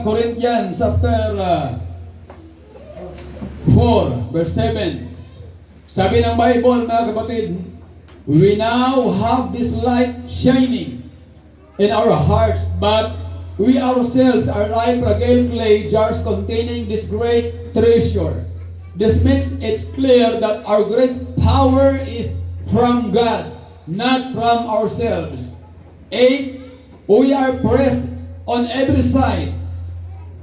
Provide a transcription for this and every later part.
Corinthians chapter 4 verse 7. Sabi ng Bible, mga kapatid, we now have this light shining in our hearts, but we ourselves are like fragile clay jars containing this great treasure. This makes it clear that our great power is from God, not from ourselves. 8. We are pressed on every side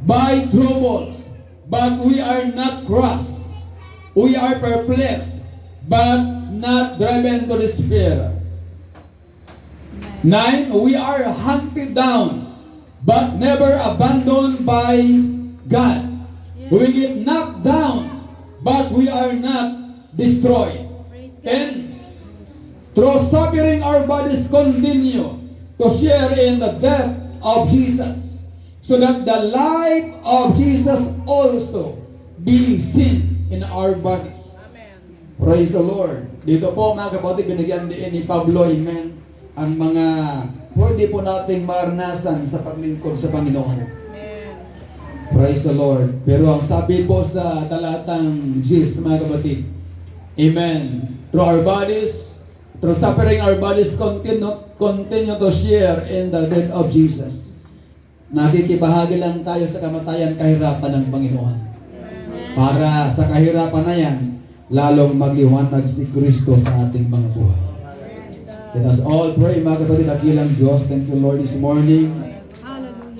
by troubles, but we are not crushed. We are perplexed, but not driven to despair. 9. We are hunted down, but never abandoned by God. We get knocked down, but we are not destroyed. 10. Through suffering, our bodies continue to share in the death of Jesus, so that the life of Jesus also be seen in our bodies. Amen. Praise the Lord. Dito po mga kapatid, binigyan din ni Pablo, amen, ang mga pwede po nating maranasan sa paglingkod sa Panginoon. Amen. Praise the Lord. Pero ang sabi po sa talatang 10, mga kapatid, amen, through our bodies, through suffering, our bodies continue to share in the death of Jesus. Nakikibahagi lang tayo sa kamatayan, kahirapan ng Panginoon. Para sa kahirapan na yan, lalong magliwanag si Kristo sa ating mga buhay. Let us all pray, mga kapatid, dakilang Diyos. Thank you, Lord, this morning.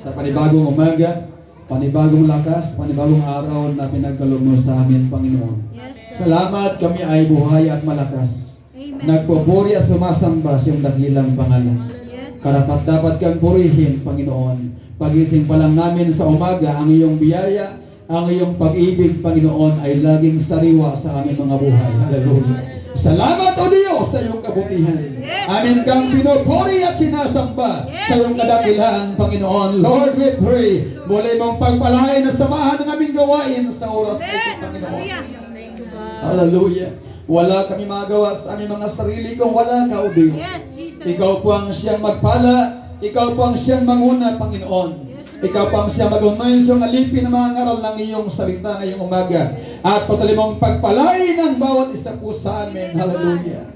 Sa panibagong umaga, panibagong lakas, panibagong araw na pinagkaloob mo sa amin, Panginoon. Salamat, kami ay buhay at malakas. Nagpupuri at sumasamba sa iyong dakilang pangalan. Karapat dapat kang purihin, Panginoon. Pagising pa lang namin sa umaga, ang iyong biyaya, ang iyong pag-ibig, Panginoon, ay laging sariwa sa aming mga buhay. Hallelujah. Salamat, O Diyos, sa iyong kabutihan. Amin kang pinupuri at sinasamba sa iyong kadakilaan, Panginoon. Lord, we pray, muli mong pagpalain at samahan ng aming gawain sa oras na ito, Panginoon. Hallelujah. Wala kami magawa sa aming mga sarili kung wala ka, O Diyos. Ikaw po ang siyang magpala, ikaw po ang siyang manguna, Panginoon. Ikaw po ang siyang mag-unay sa alipin ng mga ngaral ng iyong salita ngayong umaga. At patuloy mong pagpalain ang bawat isa po sa amin. Hallelujah.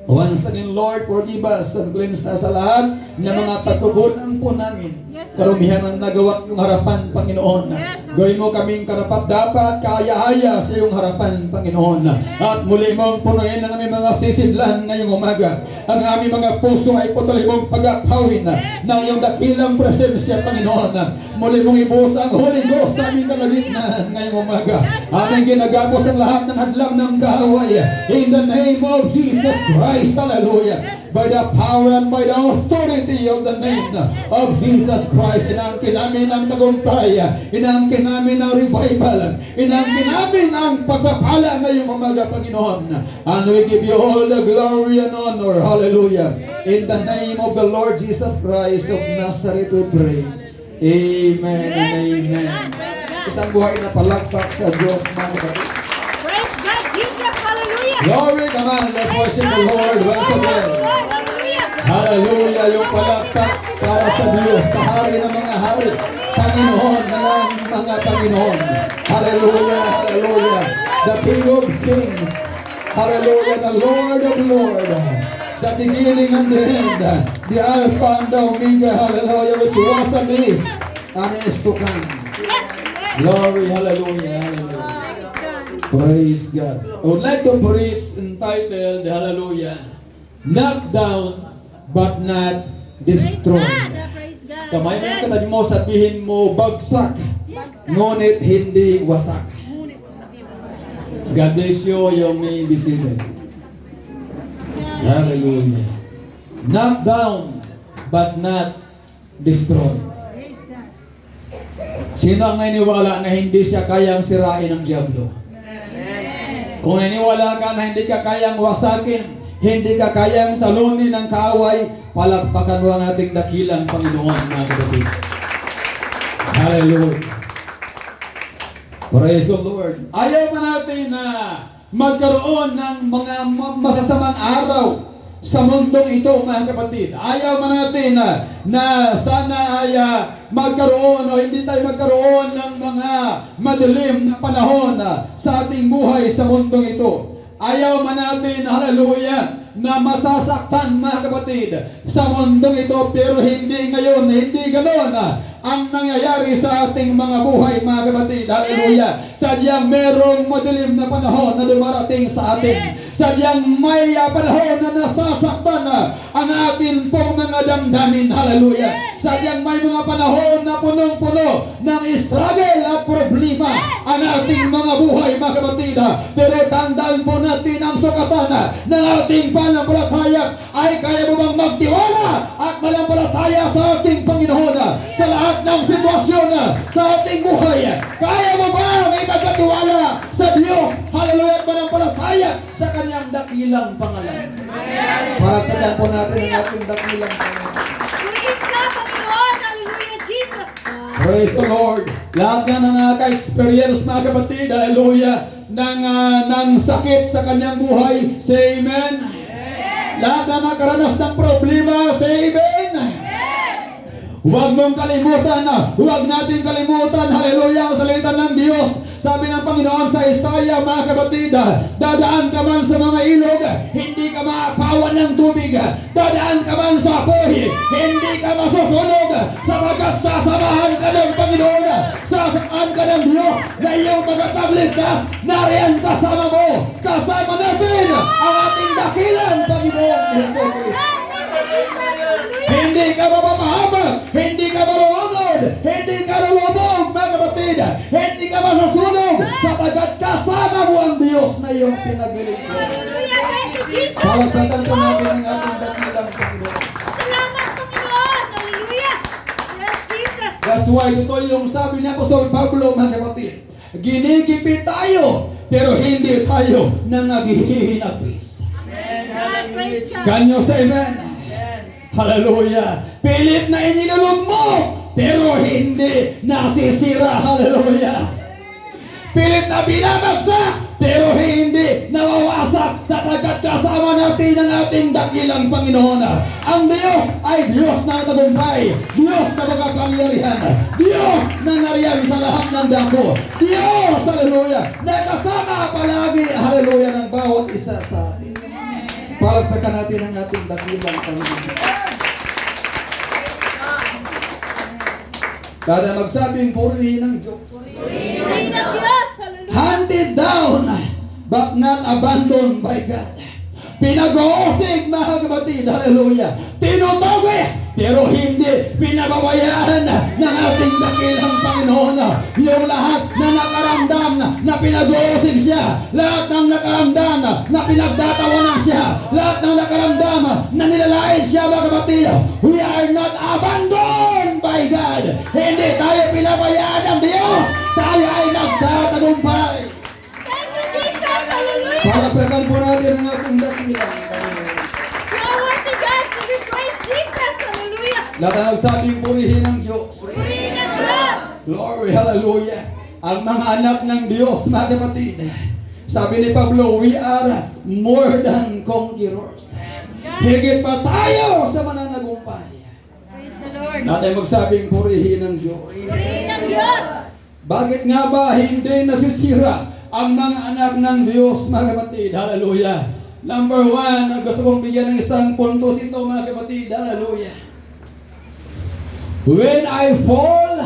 Once again, Lord, forgive us and cleanse us sa lahat ng mga pagkukulang po namin. Karumihan ang nagawa sa iyong harapan, Panginoon. Gawin mo kaming karapat-dapat, kaya-aya sa iyong harapan, Panginoon. At muli mong punuin ang aming mga sisidlan ngayong umaga. Ang aming mga puso ay patuloy mong pag-apawin ng iyong dakilang presensya, Panginoon. Muli mong ibuhos ang Holy Ghost sa aming kalagitnaan ngayong umaga. Aming ginagapos ang lahat ng hadlang ng kaaway. In the name of Jesus Christ, hallelujah. By the power and by the authority of the name of Jesus Christ, inangkin namin ang tagumpay, inangkin namin ang revival, inangkin namin ang pagpapala ngayong umaga, Panginoon. And we give you all the glory and honor. Hallelujah. In the name of the Lord Jesus Christ of Nazareth we pray. Amen and amen. Isang buhay na palakpak sa Diyos, mga kapatid. Praise God, Jesus, hallelujah. Glory, come on, let's worship the Lord once again. Hallelujah, yung palakpak para sa Diyos, sa hari ng mga hari, Panginoon ng mga Panginoon. Hallelujah, hallelujah. The King of Kings. Hallelujah, the Lord of Lords. The beginning and the end. The Alpha and the Omega. Hallelujah, which was and is and is to come. Glory, hallelujah, hallelujah. Praise God. I would like to preach entitled, hallelujah, knocked down but not destroyed. Kamay mo yung katabi mo, sabihin mo, bagsak, ngunit hindi wasak. God bless you, you may be seated. Hallelujah. Knocked down but not destroyed. Sino ang naniniwala na hindi siya kayang sirain ng diablo? Kung naniniwala ka na hindi ka kayang wasakin, hindi ka kayang talunin ng kaaway, palakpakan mo ang ating dakilang Panginoon, mga kapatid. Hallelujah. Praise the Lord. Ayaw pa natin na magkaroon ng mga masasamang araw sa mundong ito, mga kapatid. Ayaw man natin na sana ay magkaroon o hindi tayo magkaroon ng mga madilim na panahon sa ating buhay sa mundong ito. Ayaw man natin, hallelujah, na masasaktan, mga kapatid, sa mundong ito, pero hindi ngayon, hindi ganoon ang nangyayari sa ating mga buhay, mga kapatid. Hallelujah. Sadyang merong madilim na panahon na dumarating sa atin. Sadyang may panahon na nasasaktan ang atin pong mga damdamin. Hallelujah. Sadyang may mga panahon na punong-puno ng struggle at problema ang ating mga buhay, mga kapatid. Pero tandaan po natin ang sukatan ng ating pananampalataya ay kaya mo bang magtiwala at manampalataya sa ating Panginoon sa lahat ng sitwasyon sa ating buhay. Kaya mo ba may magkatiwala sa Diyos? Hallelujah, at manampalataya sa kanyang dakilang pangalan. Para sa po natin ang ating dakilang pangalan. Purihin ka, Panginoon. Hallelujah, Jesus. Praise the Lord. Lahat nga na naka-experience, mga kapatid, hallelujah, ng sakit sa kanyang buhay, say amen. Lahat na nakaranas ng problema, say amen. Huwag mong kalimutan huwag natin kalimutan, hallelujah, ang salita ng Diyos. Sabi ng Panginoon sa Isaiah, mga kapatid, dadaan ka man sa mga ilog, hindi ka maapawan ng tubig. Dadaan ka man sa apoy, hindi ka masusunog, sapagkat sasamahan ka ng Panginoon, sasamahan ka ng Diyos na iyong magpapagligtas. Nariyan kasama mo, kasama natin ang ating dakilang Panginoon Jesus Cristo. Hindi ka mapapahamak, hindi ka malulunod, hindi ka lulubog, mga kapatid, hindi ka masusunog, sapagkat kasama mo ang Diyos na iyong pinaglilingkod. Hallelujah, thank you, Jesus. Palagpagan po natin ang ating dakilang Panginoon. Salamat, Panginoon. Hallelujah. Yes, Jesus. That's why ito yung sabi ni Apostol Pablo, mga kapatid. Ginikipit tayo, pero hindi tayo nangagihinapis. God, praise God. Kanyo sa amen. Hallelujah. Pilit na inilulog mo, pero hindi nasisira. Hallelujah. Pilit na binabagsak, pero hindi nawawasak, sapagkat kasama natin ang ating dakilang Panginoon. Ang Diyos ay Diyos na tagumpay, Diyos na makapangyarihan, Diyos na nariyan sa lahat ng dako, Diyos, hallelujah, na kasama palagi, hallelujah, ng bawat isa sa atin. Palagpakan natin ang ating dakilang Panginoon. Kada magsabing purihin ng Diyos. Purihin ng Diyos. Hallelujah. Handed down, but not abandoned by God. Pinag-uusig, mga kapatid, hallelujah. Tinutugis, pero hindi pinababayaan ng ating dakilang Panginoon. Yung lahat na nakaramdam na pinag-uusig siya, lahat ng nakaramdam na pinagtatawanan siya, lahat ng nakaramdam na nilalait siya, mga kapatid, we are not abandoned by God. Hindi tayo pinabayaan ng Diyos. Tayo ay nagtatagumpay. Thank you, Jesus. Hallelujah. Palagpagan po natin ang ating dakilang Panginoon. You are worthy, God, to be praised, Jesus. Hallelujah. Lahat na nagsabing purihin ng Diyos. Purihin ng Diyos. Glory, hallelujah. Ang mga anak ng Diyos, mga kapatid. Sabi ni Pablo, we are more than conquerors. Higit pa tayo sa mananagumpay. Praise the Lord. Natin magsabing purihin ng Diyos. Purihin ng Diyos. Bakit nga ba hindi nasisira ang mga anak ng Diyos, mga kapatid? Hallelujah. Number one, gusto kong bigyan ng isang puntos ito, mga kapatid. Hallelujah. When I fall,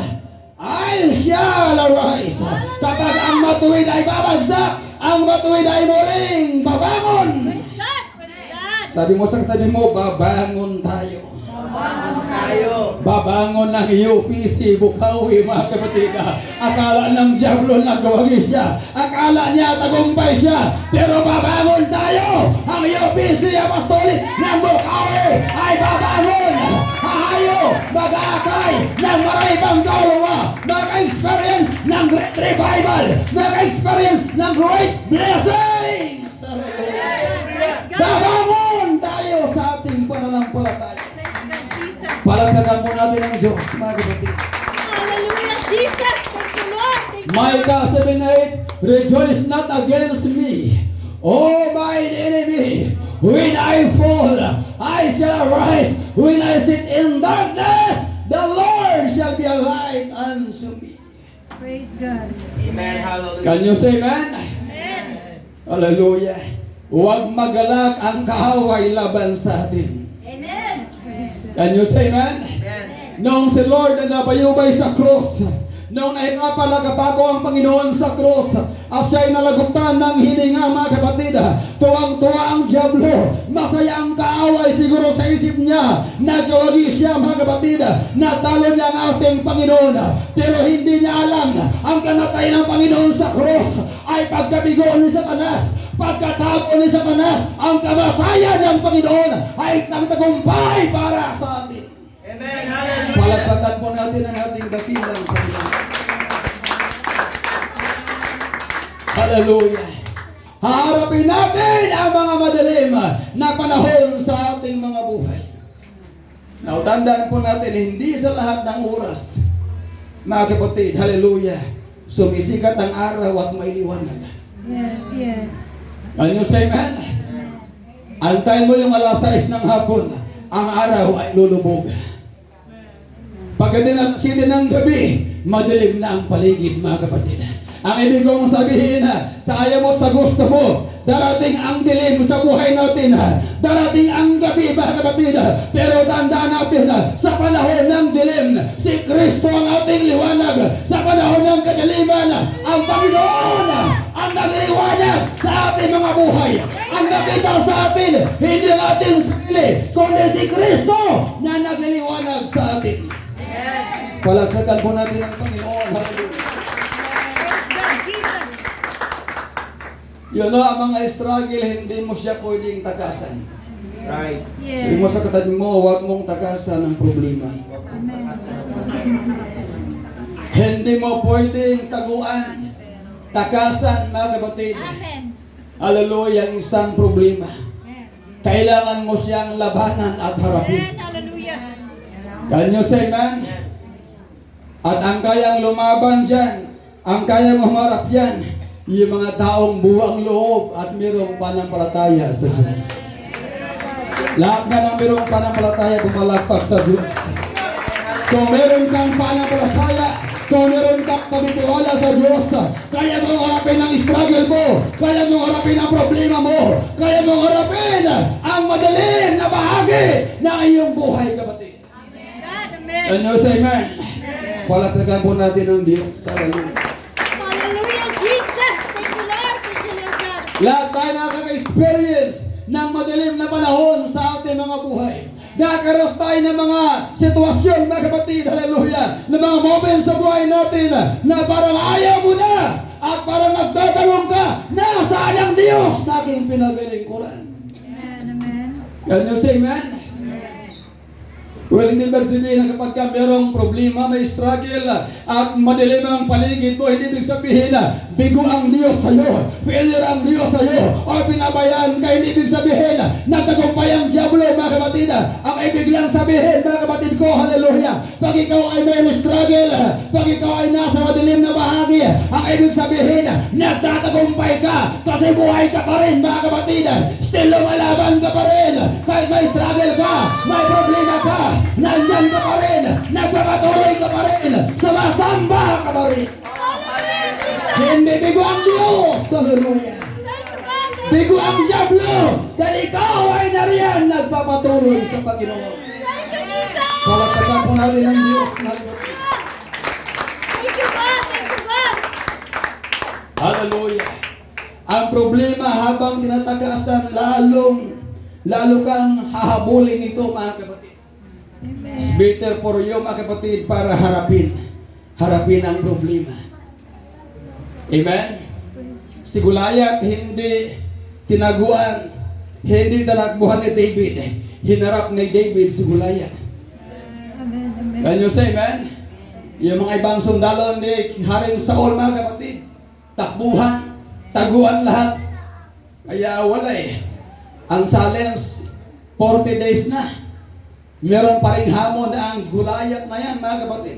I shall arise. Kapag ang matuwid ay babagsak, ang matuwid ay muling babangon. Praise God. Praise God. Sabi mo sa katabi mo, babangon tayo. Babangon tayo. Babangon ng UPC, Bukawi, mga kapatid. Akala ng Diablo na gawagi siya. Akala niya tagumpay siya. Pero babangon tayo. Ang UPC Apostolic ng Bukawi ay babangon. Hahayo, mag-aakay ng maraibang kaluluwa. Mag-experience ng great revival. Mag-experience ng great blessings. Babangon tayo sa ating pananampalataya. Palagpagan po natin ang Diyos, mga kapatid. Hallelujah, Jesus. Thank you, Lord. Thank you. Micah 7:8, rejoice not against me, O mine enemy. When I fall, I shall rise. When I sit in darkness, the Lord shall be a light unto me. Praise God. Amen. Hallelujah. Can you say amen? Amen. Hallelujah. Huwag magalak ang kaaway laban sa atin. Amen. Praise God. Can you say amen? Amen. Noong si Lord na nabayubay sa krus, noong nahinga pa nagkabago ang Panginoon sa krus, at siya'y nalagutan ng hininga, mga kapatid, tuwang-tuwa ang diablo, masaya ang kaaway siguro sa isip niya, nagawagi siya, mga kapatid, natalo niya ang ating Panginoon, pero hindi niya alam, ang kamatayan ng Panginoon sa krus ay pagkabigo ni Satanas. Pagkatago ni Satanas, ang kamatayan ng Panginoon ay nagtagumpay para sa atin. Amen. Hallelujah. Palagpagan po natin ang ating dakilang Panginoon. Hallelujah. Haharapin natin ang mga madilim na panahon sa ating mga buhay. Now, tandaan po natin, hindi sa lahat ng oras, mga kapatid, hallelujah, sumisikat ang araw at may liwanag. Yes, yes. Can you say amen? Antayin mo yung alas 6 ng hapon, ang araw ay lulubog. Pagdating ng gabi, madilim na ang paligid, mga kapatid. Ang ibig kong sabihin, sa ayaw mo, sa gusto mo, darating ang dilim sa buhay natin. Darating ang gabi, mga kapatid. Pero tandaan natin, sa panahon ng dilim, si Kristo ang ating liwanag. Sa panahon ng kadiliman, ang Panginoon ang nagliwanag sa ating mga buhay. Ang nakita sa atin, hindi ang ating sarili, kundi si Kristo na nagliliwanag sa atin. Palagsakan po natin ang Panginoon. Hallelujah. Jesus. Yun know, ang mga struggle, hindi mo siya pwedeng takasan. Right. Sabi mo sa katabi mo, huwag mong takasan ang problema. Hindi mo pwedeng taguan, takasan, mga kapatid. Amen. Hallelujah, ang isang problema. Kailangan mo siyang labanan at harapin. Amen. Hallelujah. Can you say amen? At ang kayang lumaban dyan, ang kayang humarap yan, yung mga taong buwang loob at mayroong panampalataya sa Diyos. Lahat ka ng mayroong panampalataya pumalakpak sa Diyos. Kung meron kang panampalataya, kung meron kang pagtitiwala sa Diyos, kaya mong harapin ang struggle mo, kaya mong harapin ang problema mo, kaya mong harapin ang madilim na bahagi ng iyong buhay, kapatid. God, amen. And you say amen. Palakpakan po natin ang Diyos. Hallelujah. Hallelujah, Jesus. Thank you, Lord. Thank you, Lord God. Lahat tayo nakaka-experience ng madilim na panahon sa ating mga buhay. Nakakaroon tayo ng mga sitwasyon, mga kapatid, hallelujah, ng mga moments sa buhay natin na parang ayaw mo na at parang nagtatanong ka, nasaan ang Diyos na aking pinagbilingkuran? Amen, amen. Can you say amen? Well, hindi ba sabihin na kapag ka merong problema, may struggle, at madilim ang paligid mo, hindi ibig sabihin na bigo ang Diyos sa'yo, failure ang Diyos sa'yo, o pinabayaan ka, hindi ibig sabihin na tagumpay ang diablo, mga kapatid. Ang ibig lang sabihin, mga kapatid ko, hallelujah, pag ikaw ay may struggle, pag ikaw ay nasa madilim na bahagi, ang ibig sabihin, nagtatagumpay ka, kasi buhay ka pa rin, mga kapatid. Still lumalaban ka pa rin, kahit may struggle ka, may problema ka, nandyan ka pa rin, nagpapatuloy ka pa rin, sumasamba ka pa rin. Hindi bigo ang Diyos, hallelujah. Bigo ang diablo, dahil ikaw ay nariyan, nagpapatuloy sa Panginoon. Thank you, Jesus. Palakpakan po natin ang Diyos. Thank you, God. Thank you, God. Hallelujah. Ang problema habang tinatagasan, lalo kang hahabulin nito, mga kapatid. It's better for you, mga kapatid, para harapin ang problema. Amen? Si Goliath hindi tinaguan, hindi talakbuhan ni David. Hinarap ni David si Goliath. Amen, amen. Can you say amen? Yung mga ibang sundalo ni Haring Saul, mga kapatid, takbuhan, taguan lahat. Kaya wala eh. Ang challenge, 40 days na. Meron pa rin hamon ang Goliath na yan, mga kapatid.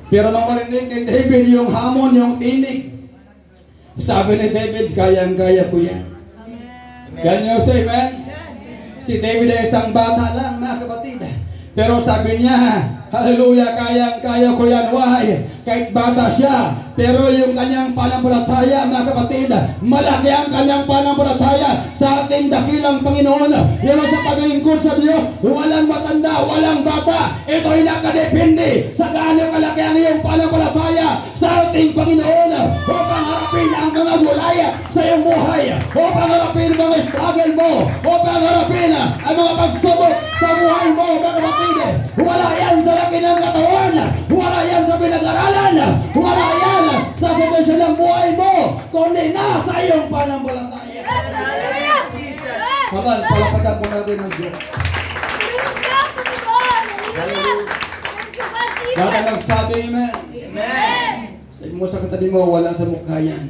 Pero nung marinig ni David yung hamon, yung tinig, sabi ni David, kayang-kaya ko yan. Can you say amen? Si David ay isang bata lang, mga kapatid. Pero sabi niya, hallelujah, kaya ko yan. Why? Kahit bata siya. Pero yung kanyang panampalataya, mga kapatid, malaki ang kanyang panampalataya sa ating dakilang Panginoon. Yun sa paglingkod sa Diyos, walang matanda, walang bata. Ito ay nakadepende sa gaano kalaki ang iyong panampalataya sa ating Panginoon. Upang harapin ang mga gulay sa iyong buhay. Upang harapin ang mga struggle mo. Upang harapin ang mga pagsubok sa buhay mo, mga kapatid. Wala yan sa laki ng katawan. Wala yan sa pinag-aralan. Wala yan sa sitwasyon ng buhay mo. Kundi nasa iyong panampalataya. Hallelujah! Jesus. Kapal, palapagan po natin ng Diyos. Hallelujah, Panginoon! Hallelujah! Thank you, God, Jesus! Kaya nagsabi, amen. Amen. Sabi mo sa katabi mo, wala sa mukha yan.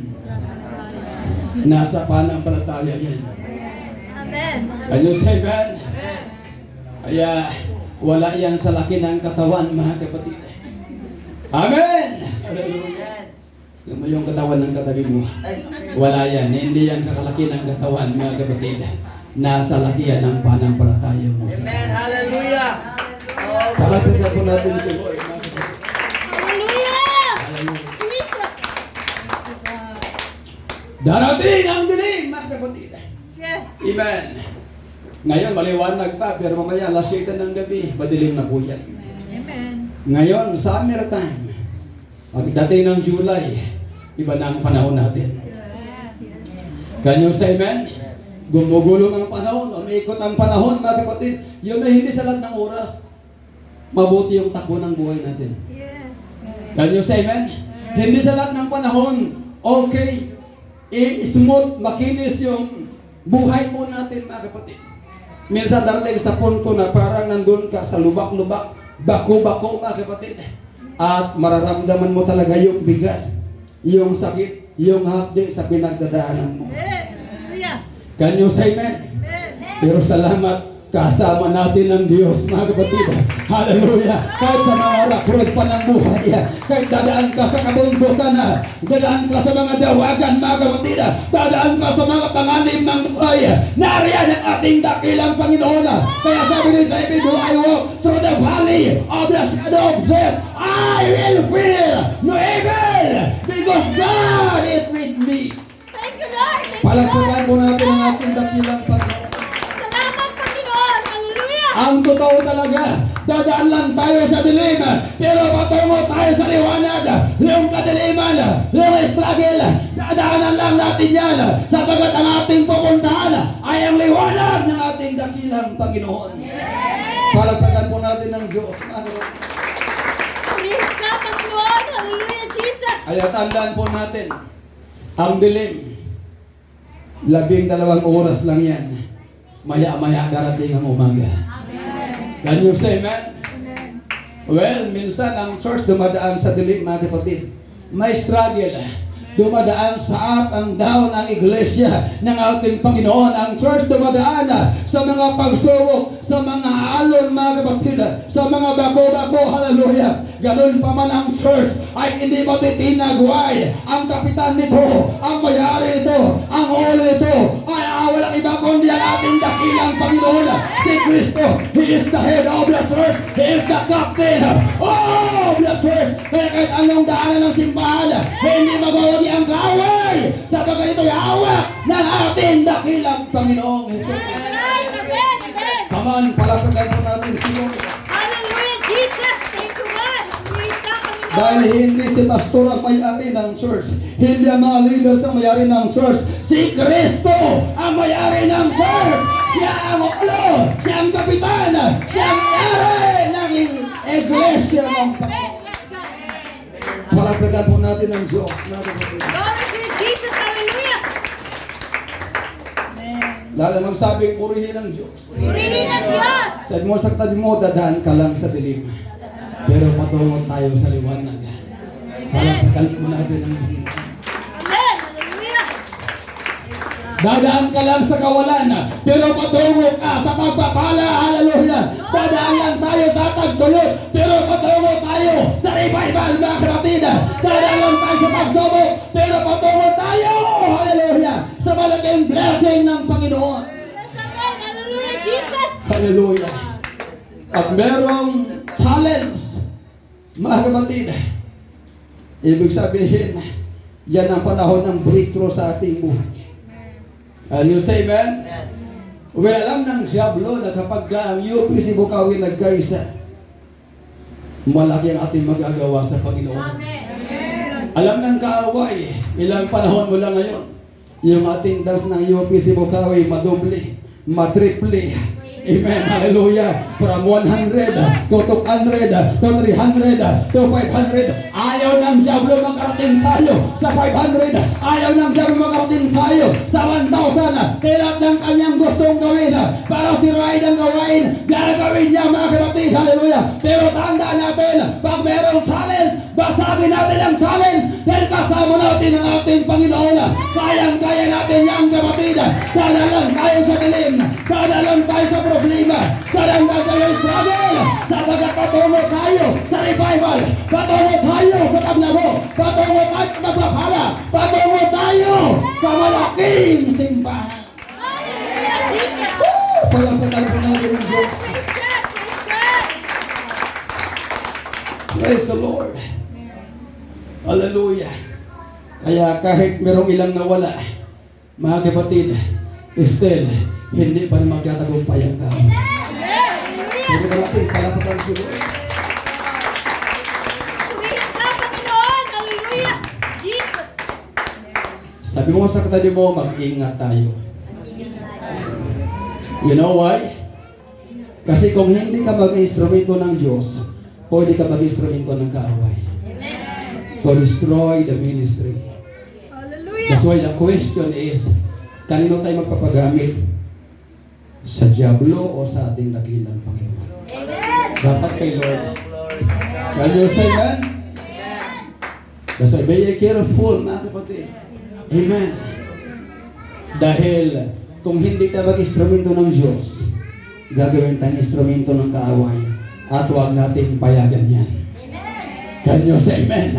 Nasa panampalataya yan. Amen. Can you say amen? Kaya wala yan sa laki ng katawan, mga kapatid. Amen! Hallelujah! Yung yung katawan ng katabi mo, wala yan. Hindi yan sa kalaki ng katawan, mga kapatid. Nasa laki yan ng panampalataya mo. Amen. Hallelujah. Oh, Palapisan po natin si Lord, mga kapatid. Hallelujah! Hallelujah. Jesus! Darating ang dilim, mga kapatid. Yes. Amen. Ngayon, maliwanag pa, pero mamaya, alas 7 ng gabi, madilim na po yan. Amen. Ngayon, summer time, pagdating ng July, iba na ang panahon natin. Can you say amen? Gumugulong ang panahon, umiikot ang panahon, mga kapatid. Yun ay hindi sa lahat ng oras. Mabuti yung takbo ng buhay natin. Yes. Can you say amen? Hindi sa lahat ng panahon, okay, smooth, makinis yung buhay po natin, mga kapatid. Minsan darating sa punto na parang nandun ka sa lubak-lubak, bako-bako, mga kapatid. At mararamdaman mo talaga yung bigat, yung sakit, yung hapdi sa pinagdadaanan mo. Hallelujah. Can you say amen? Amen. Pero salamat, kasama natin ang Diyos, mga kapatid. Hallelujah! Kahit sa mga rakrod pa ng buhay, kahit dadaan ka sa kabundukan, dadaan ka sa mga dawagan, mga kapatid, dadaan ka sa mga panganib ng buhay, nariyan ang ating dakilang Panginoon. Kaya sabi ni David, "Though I walk through the valley of the shadow of death, I will fear no evil, because God is with me." Thank you, Lord. Thank you, Lord. Palagpagan po natin ang ating dakilang Panginoon. Salamat, Panginoon. Hallelujah. Ang totoo talaga, dadaan lang tayo sa dilim, pero patungo tayo sa liwanag. Yung kadiliman, yung struggle, dadaanan lang natin yan, sapagat ang ating pupuntahan ay ang liwanag ng ating dakilang Panginoon. Palagpagan po natin ng Diyos. Praise ka, Panginoon. Hallelujah, Jesus. Kaya tandaan po natin, ang dilim, 12 oras lang yan. Maya-maya darating ang umaga. Can you say amen? Well, minsan ang church dumadaan sa dilim, mga kapatid. May struggle. Dumadaan sa up and down ang iglesia ng ating Panginoon. Ang church dumadaan sa mga pagsubok, sa mga alon, mga kapatid, sa mga bako-bako, hallelujah. Ganun pa man ang church ay hindi matitinag. Why? Ang kapitan nito, ang mayari nito, ang ulo nito, ay walang iba kundi ang ating dakilang Panginoon, si Kristo. He is the head of the church. He is the captain of the church. Kaya kahit anong daanan ng simbahan, hindi magawagi ang kaaway, sabagat ito'y hawak ng ating dakilang Panginoong Jesus. Right. Amen. Amen. Come on, palapagan po natin si Lord. Hallelujah, Jesus. Thank you, God. Praise ka, Panginoon. Dahil hindi si pastor ang may-ari ng church, hindi ang mga leaders ang may-ari ng church, si Kristo ang may-ari ng church. Siya ang ulo, siya ang kapitan, siya ang may-ari ng iglesia ng Panginoon. Palapagan po natin ang Diyos. Glory to you, Jesus. Hallelujah. Lalo magsabing purihin ng Diyos. Purihin ang Diyos. Sabi mo sa katabi mo, dadaan ka lang sa dilim. Pero patungo tayo sa liwanag. Palapagan po natin ang Diyos. Amen. Hallelujah. Dadaan ka lang sa kawalan, pero patungo ka sa pagpapala. Hallelujah. Dadaan lang tayo sa tagtulog, pero patungo tayo sa revival, mga kapatid. Dadaan lang tayo sa pagsubok, pero patungo tayo, hallelujah, sa malaking blessing ng Panginoon. Yes, amen. Hallelujah, Jesus. Jesus! Hallelujah. At merong challenge, mga kapatid. Ibig sabihin, yan ang panahon ng breakthrough sa ating buhay. And you say amen? Well, alam ng Diablo na kapag ang UPC Bukawi nagkaisa, malaki ang ating magagawa sa Panginoon. Alam ng kaaway, ilang panahon mo lang ngayon, yung ating dance ng UPC Bukawi madoble, matriple. Amen. Hallelujah. From 100 to 200 to 300 to 500. Ayaw ng Diablo makarating tayo sa 500. Ayaw ng Diablo makarating tayo sa 1,000. Kailan ng kanyang gustong gawin para sirain ang gawain, gagawin niya mga kapatid. Hallelujah. Pero tandaan natin, pag merong challenge, basagin natin ang challenge dahil kasama natin ang ating Panginoon. Kayang-kaya natin yan kapatid. Sana lang tayo sa dilim. Sana lang tayo sa problema. Sana lang tayo struggle. Sabagat patungo tayo sa revival. Patungo tayo sa kablabo. Patungo tayo sa magpapala. Patungo tayo sa malaking simbahan. Palampatan ko natin ang Diyos. Praise the Lord. Hallelujah. Kaya kahit merong ilang nawala, mga kapatid, still, hindi pa magtatagumpay ang tao. Hindi na natin palapatan si Lord. Sabi mo sa katabi mo, mag-ingat tayo. You know why? Kasi kung hindi ka mag-instrumento ng Diyos, pwede ka mag-instrumento ng kaaway. To destroy the ministry. That's why the question is, kanino tayo magpapagamit? Sa Diablo o sa ating dakilang Panginoon? Dapat kay Lord. Can you say amen? That's why be careful mga kapatid. Amen. Dahil kung hindi tayo mag-instrumento ng Diyos, gagawin tayong instrumento ng kaaway at huwag natin payagan yan. Can you say amen?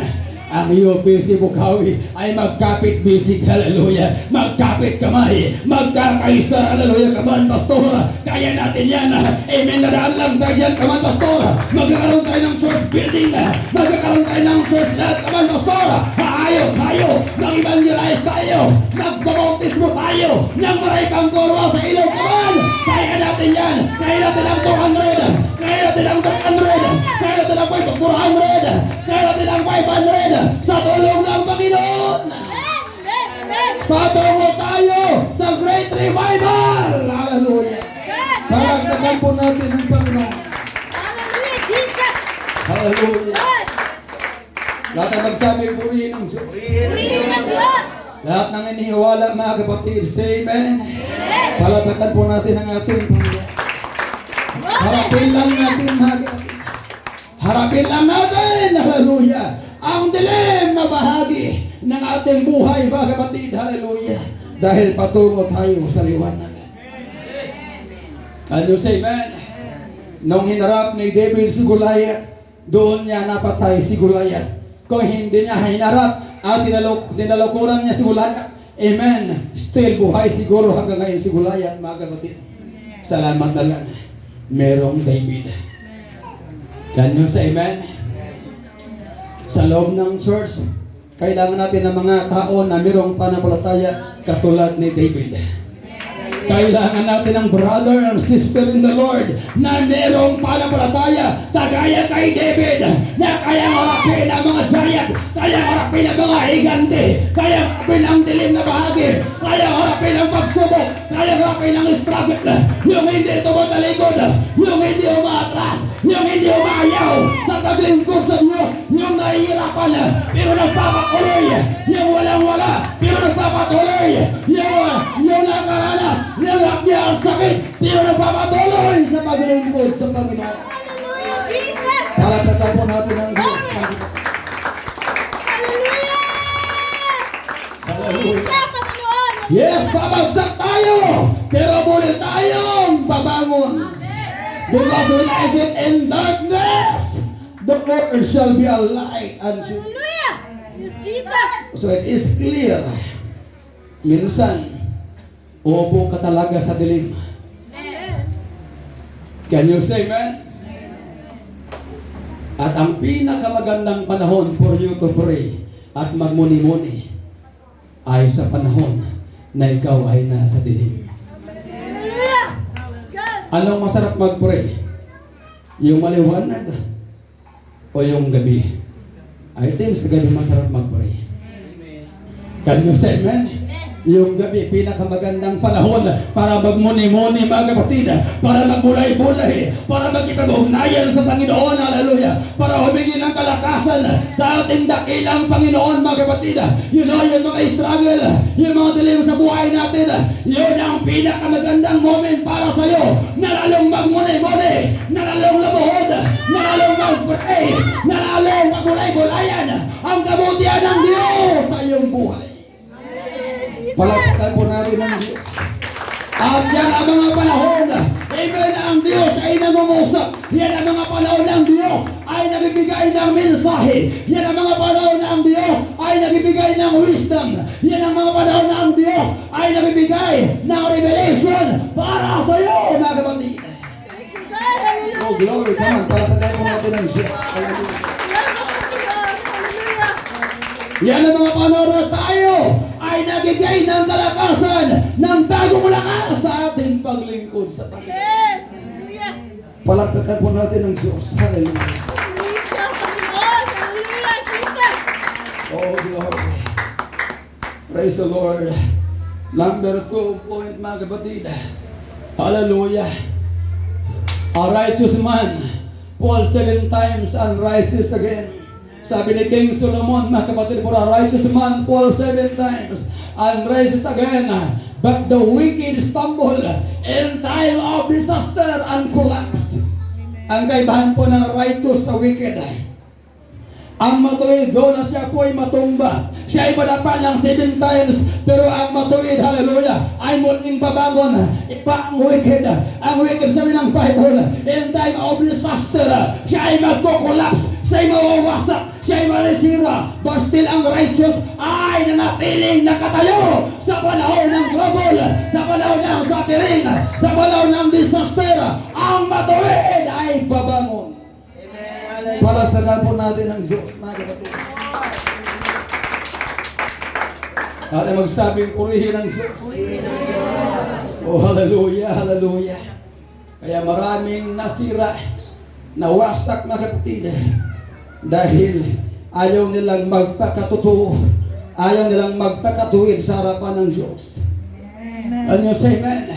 Ang UPC Bukawi ay magkapit bisig, hallelujah. Magkapit kamay, magkakaisa, hallelujah, kaman, pastor. Kaya natin yan, amen, nadaan lang tayo yan, kaman, pastor. Magkakaroon tayo ng church building, magkakaroon tayo ng church lahat, kaman, pastor. Ayaw tayo, nag-evangelize tayo, nag-baptismo tayo, nang maray pang goro sa ilaw, kaman. Kaya natin yan, kaya natin ang 200, kaya natin ang 300, kaya natin ang 400, kaya natin ang 500. Sa tulong ng Panginoon. Patungo tayo sa Great Revival. Hallelujah. Palagdagan po natin ang Panginoon. Hallelujah, Jesus. Hallelujah. Lahat ang magsabi, purihin ang Diyos. Purihin ang Diyos. Lahat ng inihiwala, mga kapatid, say amen. Palagdagan po natin ang ating Panginoon. Harapin lang natin, mga kapatid. Harapin lang natin. Hallelujah. Ang dilim na bahagi ng ating buhay, mga kapatid, hallelujah. Dahil patungo tayo sa liwanag. Ano say amen? Nung hinarap ni David si Goliath, doon niya napatay si Goliath. Kung hindi niya hinarap at tinalokuran niya si Goliath, amen, still buhay siguro hanggang ngayon si Goliath, mga kapatid. Salamat na lang, merong David. Can you say amen? Sa loob ng church, kailangan natin ng mga tao na mayroong pananampalataya katulad ni David. Kailangan natin ng brother and sister in the Lord na mayroong pananampalataya kagaya kay David na kayang harapin ang mga giant, kayang harapin ang mga higante, kayang harapin ang dilim na bahagi, kayang harapin ang pagsubok, kayang harapin ang struggle, yung hindi tumatalikod, yung hindi umatras, yung hindi umayaw sa paglingkod sa Diyos, yung nahihirapan pero nagpapatuloy, yung walang-wala pero nagpapatuloy, yung nakaranas, yung ang sakit pero nagpapatuloy sa paglingkod sa Panginoon. Hallelujah, Jesus. Palagdagan po natin ang Diyos. Hallelujah. Hallelujah. Panginoon. Yes, babagsak tayo, pero muli tayong babangon. Because when I sit in darkness, the Lord shall be a light unto me. Hallelujah. Yes, Jesus. So it is clear. Minsan, uupo ka talaga sa dilim. Can you say amen? At ang pinakamagandang panahon for you to pray at magmuni-muni ay sa panahon na ikaw ay nasa dilim. Hallelujah! God! Anong masarap mag-pray? Yung maliwanag o yung gabi? I think sa gabi masarap mag-pray. Can you say amen? Yung gabi, pinakamagandang panahon para magmuni-muni mga kapatid, para magbulay-bulay, para magkipag-ugnayan sa Panginoon, hallelujah, para humingi ng kalakasan sa ating dakilang Panginoon mga kapatid. You know, yung mga struggle, yung mga dilim sa buhay natin, yun ang pinakamagandang moment para sa'yo, na lalong magmuni-muni, na lalong labuhod, na lalong mag-pray, na lalong magbulay-bulayan ang kabutihan ng Diyos sa iyong buhay. Palakpakan po natin ang Diyos. At yan ang mga panahon, amen, na ang Diyos ay nangungusap. Yan ang mga panahon na ang Diyos ay nagbibigay ng mensahe. Yan ang mga panahon na ang Diyos ay nagbibigay ng wisdom. Yan ang mga panahon na ang Diyos ay nagbibigay ng revelation para sa iyo, mga kapatid. Thank you, God! Hallelujah! Oh, glory, come on, palakpakan po natin ang Diyos. Hallelujah. Yan ang mga panahon na tayo ay nagigay ng kalakasan, ng bagong lakas sa ating paglingkod sa Panginoon. Hallelujah! Palakpakan po natin ang Diyos. Hallelujah. Hallelujah, Panginoon! Hallelujah, Jesus! Oh, glory. Praise the Lord. Number 2 point, mga kapatid. Hallelujah. A righteous man falls 7 times and rises again. Sabi ni King Solomon, mga kapatid, for a righteous man falls 7 times and rises again. But the wicked stumble in time of disaster and collapse. Ang kaibahan po ng righteous sa wicked. Ang matuwid, doon na siya po ay matumba. Siya ay madapa ng 7 times, pero ang matuwid, hallelujah, ay muling babangon. Iba ang wicked. Ang wicked, sabi ng Bible, in time of disaster, siya ay magko-collapse. Siya ay mawawasak. Siya ay malisira. But still ang righteous ay nanatiling nakatayo sa panahon ng trouble, sa panahon ng suffering, sa panahon ng disaster. Ang matuwid ay babangon. Palagtagan po natin ang Diyos, mga kapatid. At magsabing purihin ang Diyos. Oh, hallelujah, hallelujah. Kaya maraming nasira, nawasak, mga kapatid, dahil ayaw nilang magpakatotoo, ayaw nilang magpakatuwid sa harapan ng Diyos. Can you say amen?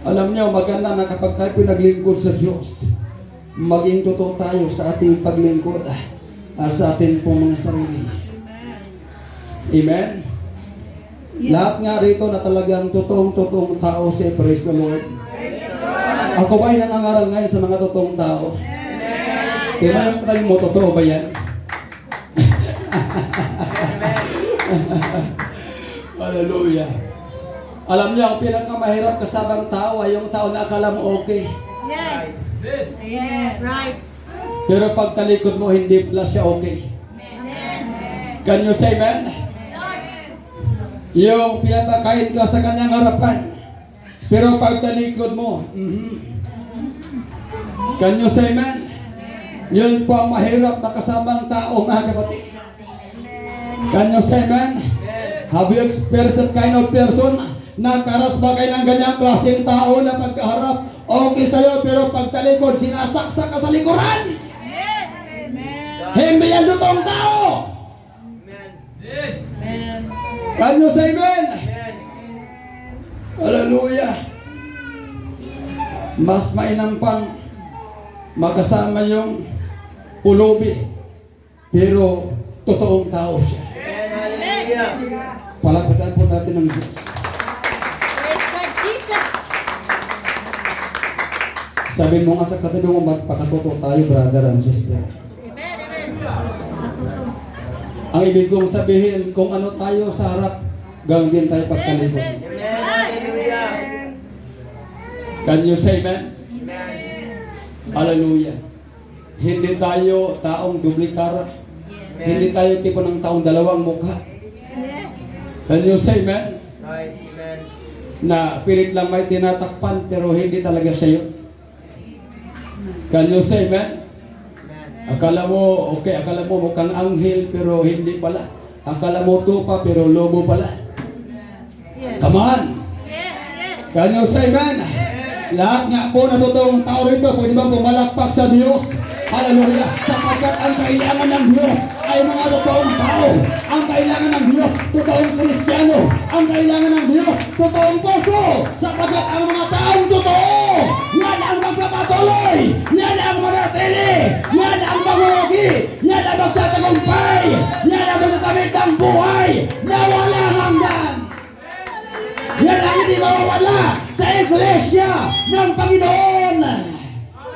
Alam niyo, maganda na kapag tayo pinaglingkod sa Diyos, maging totoo tayo sa ating paglingkod sa ating pong mga sarili. Amen? Lahat nga rito na talagang totoong tao, say praise the Lord. Ako ba ay nangangaral ngayon sa mga totoong tao? Tinanong tayo mo, totoo ba yan? Hallelujah. Alam niyo, ang pinakamahirap kasabang tao ay yung tao na akala mo okay. Yes! Yes! Right! Pero pag talikod mo, hindi pala siya okay. Can you say amen? Yung pinapakain ka sa kanyang harapan, pero pag talikod mo, Can you say amen? Yun po ang mahirap na kasamang tao, mga kapatid. Can you say amen? Have you experienced that kind of person? Nakaras ba kayo ng ganyang klaseng tao na pagkaharap okay sa'yo, pero pagtalikod, sinasaksak ka sa likuran? Hindi yan totoong tao. Can you say amen? Hallelujah. Mas mainam pang makasama yung pulubi, pero totoong tao siya. Palakpakan po natin ang Diyos. Sabihin mo nga sa katabi mo, magpakatotoo tayo, brother and sister. Ang ibig kong sabihin, kung ano tayo sa harap, gawin din tayo pagtalikod. Can you say amen? Hallelujah. Hindi tayo taong duplikara. Hindi tayo tipo ng taong dalawang mukha. Can you say amen? Na pilit lang may tinatakpan, pero hindi talaga siya yun. Can you say amen? Amen. Akala mo, okay, akala mo mukhang anghel pero hindi pala. Akala mo tupa pero lobo pala. Yes. Come on! Yes, yes. Can you say amen? Lahat nga po na totoong tao rito, pwede ba pumalakpak sa Diyos? Hallelujah! Sapagkat ang kailangan ng Diyos ay mga totoong tao. Ang kailangan ng Diyos, totoong Kristiyano. Ang kailangan ng Diyos, totoong puso. Sapagkat ang mga taong totoo, yan ang magpapatuloy. Yan ang manatili. Yan ang magugi. Yan ang magtatagumpay. Yan ang magtatamit ng buhay na walang hanggan. Yan ang hindi mawawala sa iglesia ng Panginoon.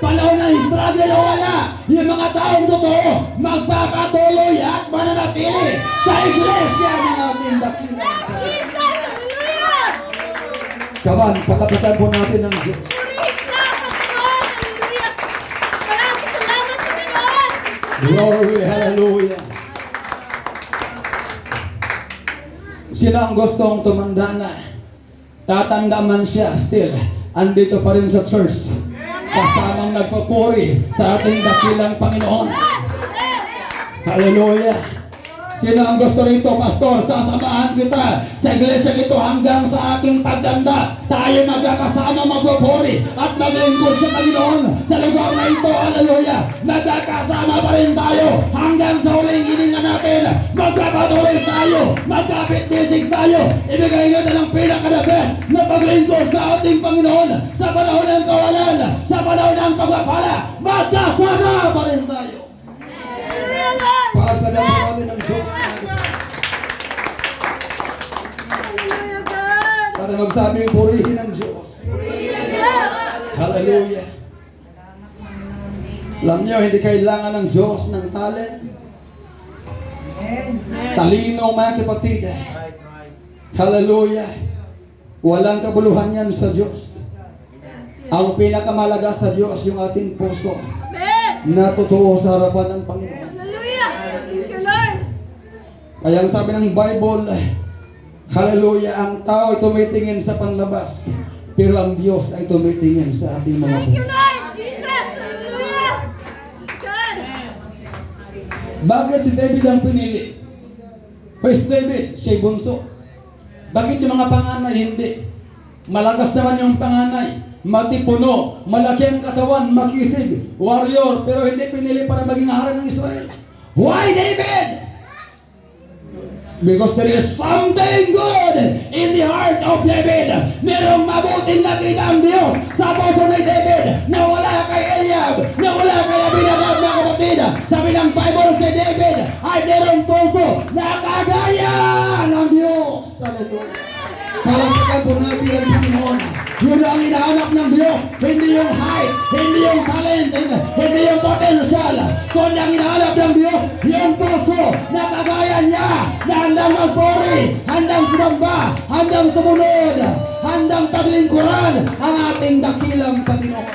Panahon ng struggle o wala, yung mga taong totoo magpapatuloy at mananatili sa iglesia ng ating dakilang. Jesus, hallelujah. Kaban, pagkapitan po natin ng Diyos. Purihin ka, Panginoon, hallelujah. Maraming salamat, Panginoon. Glory, hallelujah. Sino ang gustong tumanda na? Tatanda man siya, still, andito pa rin sa church. Kasamang nagpapuri sa ating dakilang Panginoon. Hallelujah. Sino ang gusto rito, Pastor? Sasamahan kita sa iglesia ito hanggang sa aking pagdanda. Tayo magkakasama magpapuri at maglingkod sa Panginoon sa lugar na ito. Hallelujah. Magkakasama pa rin tayo hanggang sa huling hininga natin. Magpapatuloy tayo. Magkapit-bisig tayo. Ibigay natin ang pinaka-the best na paglingkod sa ating Panginoon sa panahon ng kawalan, sa panahon ng pagpapala. Magkasama pa rin tayo. Pagkagawa natin ng Diyos. Hallelujah, God. Para magsabing purihin ng Diyos. Hallelujah. Alam niyo, hindi kailangan ng Diyos ng talent. Talino, mga kapatid. Right, right. Hallelujah. Walang kabuluhan yan sa Diyos. Ang pinakamalaga sa Diyos yung ating puso Amen. na totoo sa harapan ng Panginoon. Hallelujah. Thank you, Lord. Kaya ang sabi ng Bible, hallelujah, ang tao ay tumitingin sa panlabas, pero ang Diyos ay tumitingin sa ating mga Thank you, puso. Lord. Jesus. Hallelujah. God. Bakit si David ang pinili? First David, siya'y bunso. Bakit yung mga panganay hindi? Malakas naman yung panganay. Matipuno, malaki ang katawan, makisig, warrior, pero hindi pinili para maging hari ng Israel. Why David? Because there is something good in the heart of David. Merong mabuting nakita ang Diyos sa puso ni David na wala kay Eliab, na wala kay Abinadab na kapatid. Sabi ng Bible si David ay merong puso na kagaya ng Diyos. Hallelujah. Palagpagan po natin ang Panginoon. Yun ang hinahanap ng Diyos. Hindi yung height, hindi yung talent, hindi yung potential. Kundi ang hinahanap ng Diyos, yung puso na kagaya niya, na handang magpuri, handang sumamba, handang sumunod, handang paglingkuran ang ating dakilang Panginoon.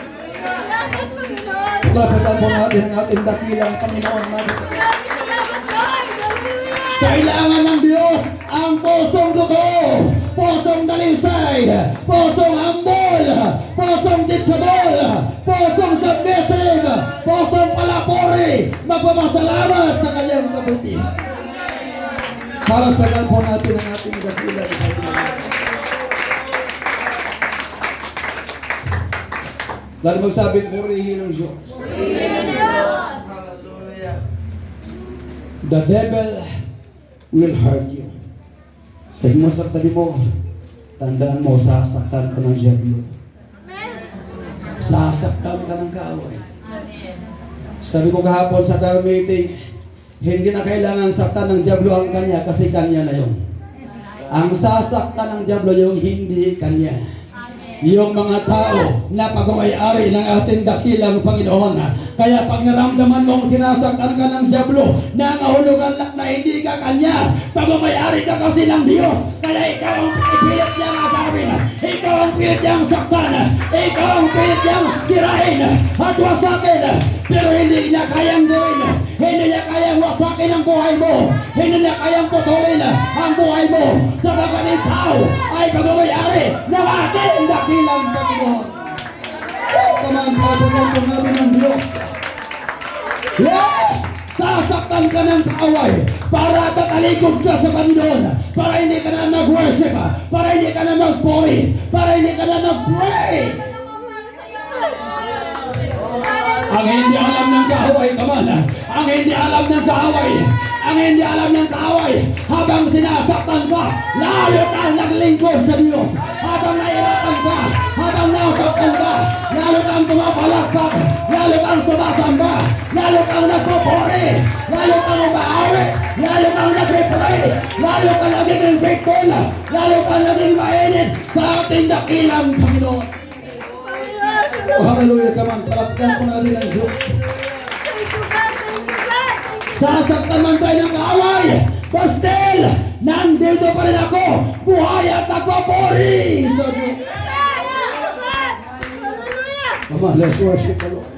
Salamat, Panginoon. Palagpagan po natin ang ating dakilang Panginoon. Maraming salamat, Lord. Hallelujah. Kailangan ng Diyos ang pusong totoo, pusong dalisay, pusong humble, pusong teachable, pusong submissive, pusong palapuri, magpapasalamat sa kanyang kabutihan. Palagpagan po natin ang ating dakilang Panginoon. Dahil magsabing purihin ng Diyos. Hallelujah. The devil will hurt you. Sa mo sa tabi mo, tandaan mo, sasaktan ka ng diablo. Sasaktan ka ng kaaway. Sabi ko kahapon sa prayer meeting, hindi na kailangan saktan ng diablo ang kanya kasi kanya na yun. Ang sasaktan ng diablo yung hindi kanya. Yung mga tao na pag-umayari ng ating dakilang Panginoon. Kaya pag naramdaman mong sinasaktan ka ng diablo, nangahulugan lang na hindi ka kanya. Pag-umayari ka kasi ng Diyos. Kaya ikaw ang pilit niyang agawin. Ikaw ang pilit niyang saktan. Ikaw ang pilit niyang sirain at wasakin. Pero hindi niya kayang gawin. Hindi niya kayang wasakin ang buhay mo. Hindi niya kayang putulin ang buhay mo. Sabagat ikaw ay pag-umayari ng ating dakilang Panginoon. Kaman, palakpakan po natin ang Diyos. Yes! Sasaktan ka ng kaaway para tatalikod ka sa Panginoon, para hindi ka na mag-worship, para hindi ka na mag-pray, para hindi ka na mag-pray. Ang hindi alam ng kaaway, kaman, ang hindi alam ng kaaway, ang hindi alam ng kaaway, habang sinasaktan ka, lalo kang naglingkod sa Diyos. Habang nahirapan ka, habang nasaktan ka, lalo kang pumapalakpak, lalo kang sumasamba, lalo kang nagpupuri, lalo kang umaawi, lalo kang nagpipray, lalo kang nagiging faithful, lalo kang naging mainit sa ating dakilang Panginoon. Oh, hallelujah, come on, palakpakan po natin ang Diyos. Sasaktan man tayo ng kaaway, but still, nandito pa rin ako, buhay at nagpapuri sa Diyos. Come on, let's worship the Lord.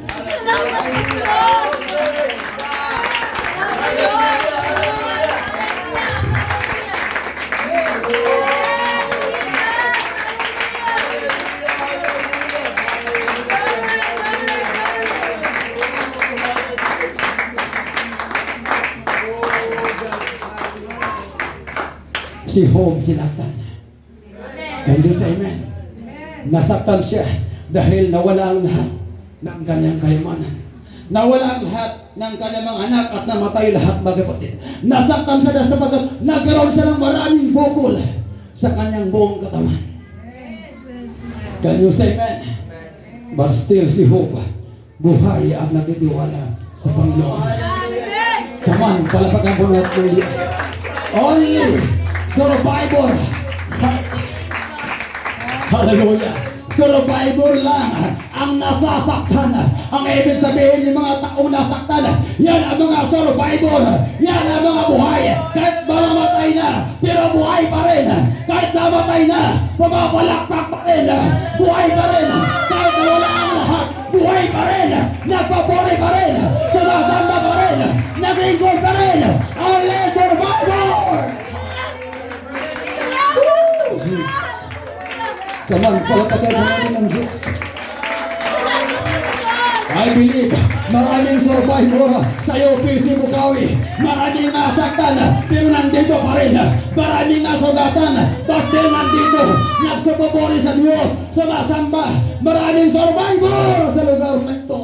Si Job sinaktan. And you say amen. Nasaktan siya dahil nawala ang lahat ng kanyang kayamanan. Nawala ang lahat ng kanyang mga anak at namatay lahat mga kapatid. Nasaktan siya sapagkat nagkaroon siya ng maraming bukol sa kanyang buong katawan. Can you say amen? But still si Job buhay at nagtitiwala sa Panginoon. Come on, palakpakan po natin. Only survivor. Hallelujah. Survivor lang ang nasasaktan. Ang ibig sabihin ng mga taong nasaktan, yan ang mga survivor. Yan ang mga buhay. Kahit mamamatay na, pero buhay pa rin. Kahit namatay na, pumapalakpak pa rin. Buhay pa rin. Kahit wala ang lahat, buhay pa rin. Nagpapuri pa rin. Sumasamba pa rin. Naglingkod pa rin. Only survivor. Come on, palakpakan po natin ang Diyos. I believe maraming survivor sa UPC Bukawi. Maraming nasaktan, pero nandito pa rin. Maraming nasugatan, basta nandito. Nagsupupuri sa Diyos, sumasamba. Maraming survivor sa lugar na ito.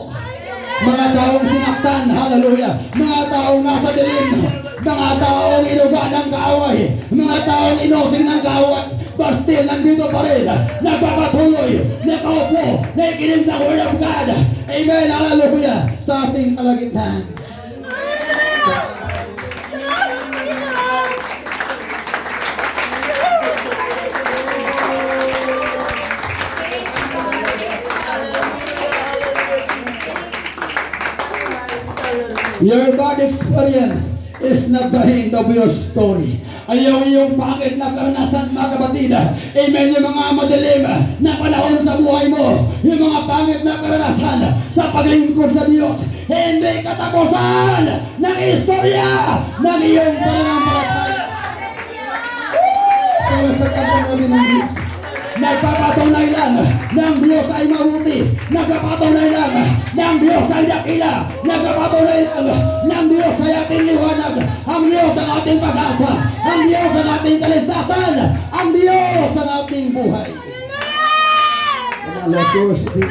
Mga taong sinaktan, hallelujah. Mga taong nasa dilim. Mga taong inuga ng kaaway. Mga taong inosing ng kaaway. Basta nandito pa rin, nagpapatuloy, nakaupo, nakikinig sa Word of God. Amen, hallelujah, sa ating kalagitnaan. Your bad experience is not the end of your story. Ayaw yung pangit na karanasan mga kapatid. Amen, yung mga madilim na panahon sa buhay mo. Yung mga pangit na karanasan sa paglingkod sa Diyos. Hindi katapusan ng istorya ng iyong pananampalataya. Sa katapusan ng Diyos. Nagpapatunay lang ng Diyos ay mabuti. Nagpapatunay lang ng Diyos ay dakila. Nagpapatunay lang ng Diyos ay ating liwanag. Ang Diyos ang ating pag-asa. Ang Diyos ang ating kaligtasan. Ang Diyos ang ating buhay. Let's worship Him.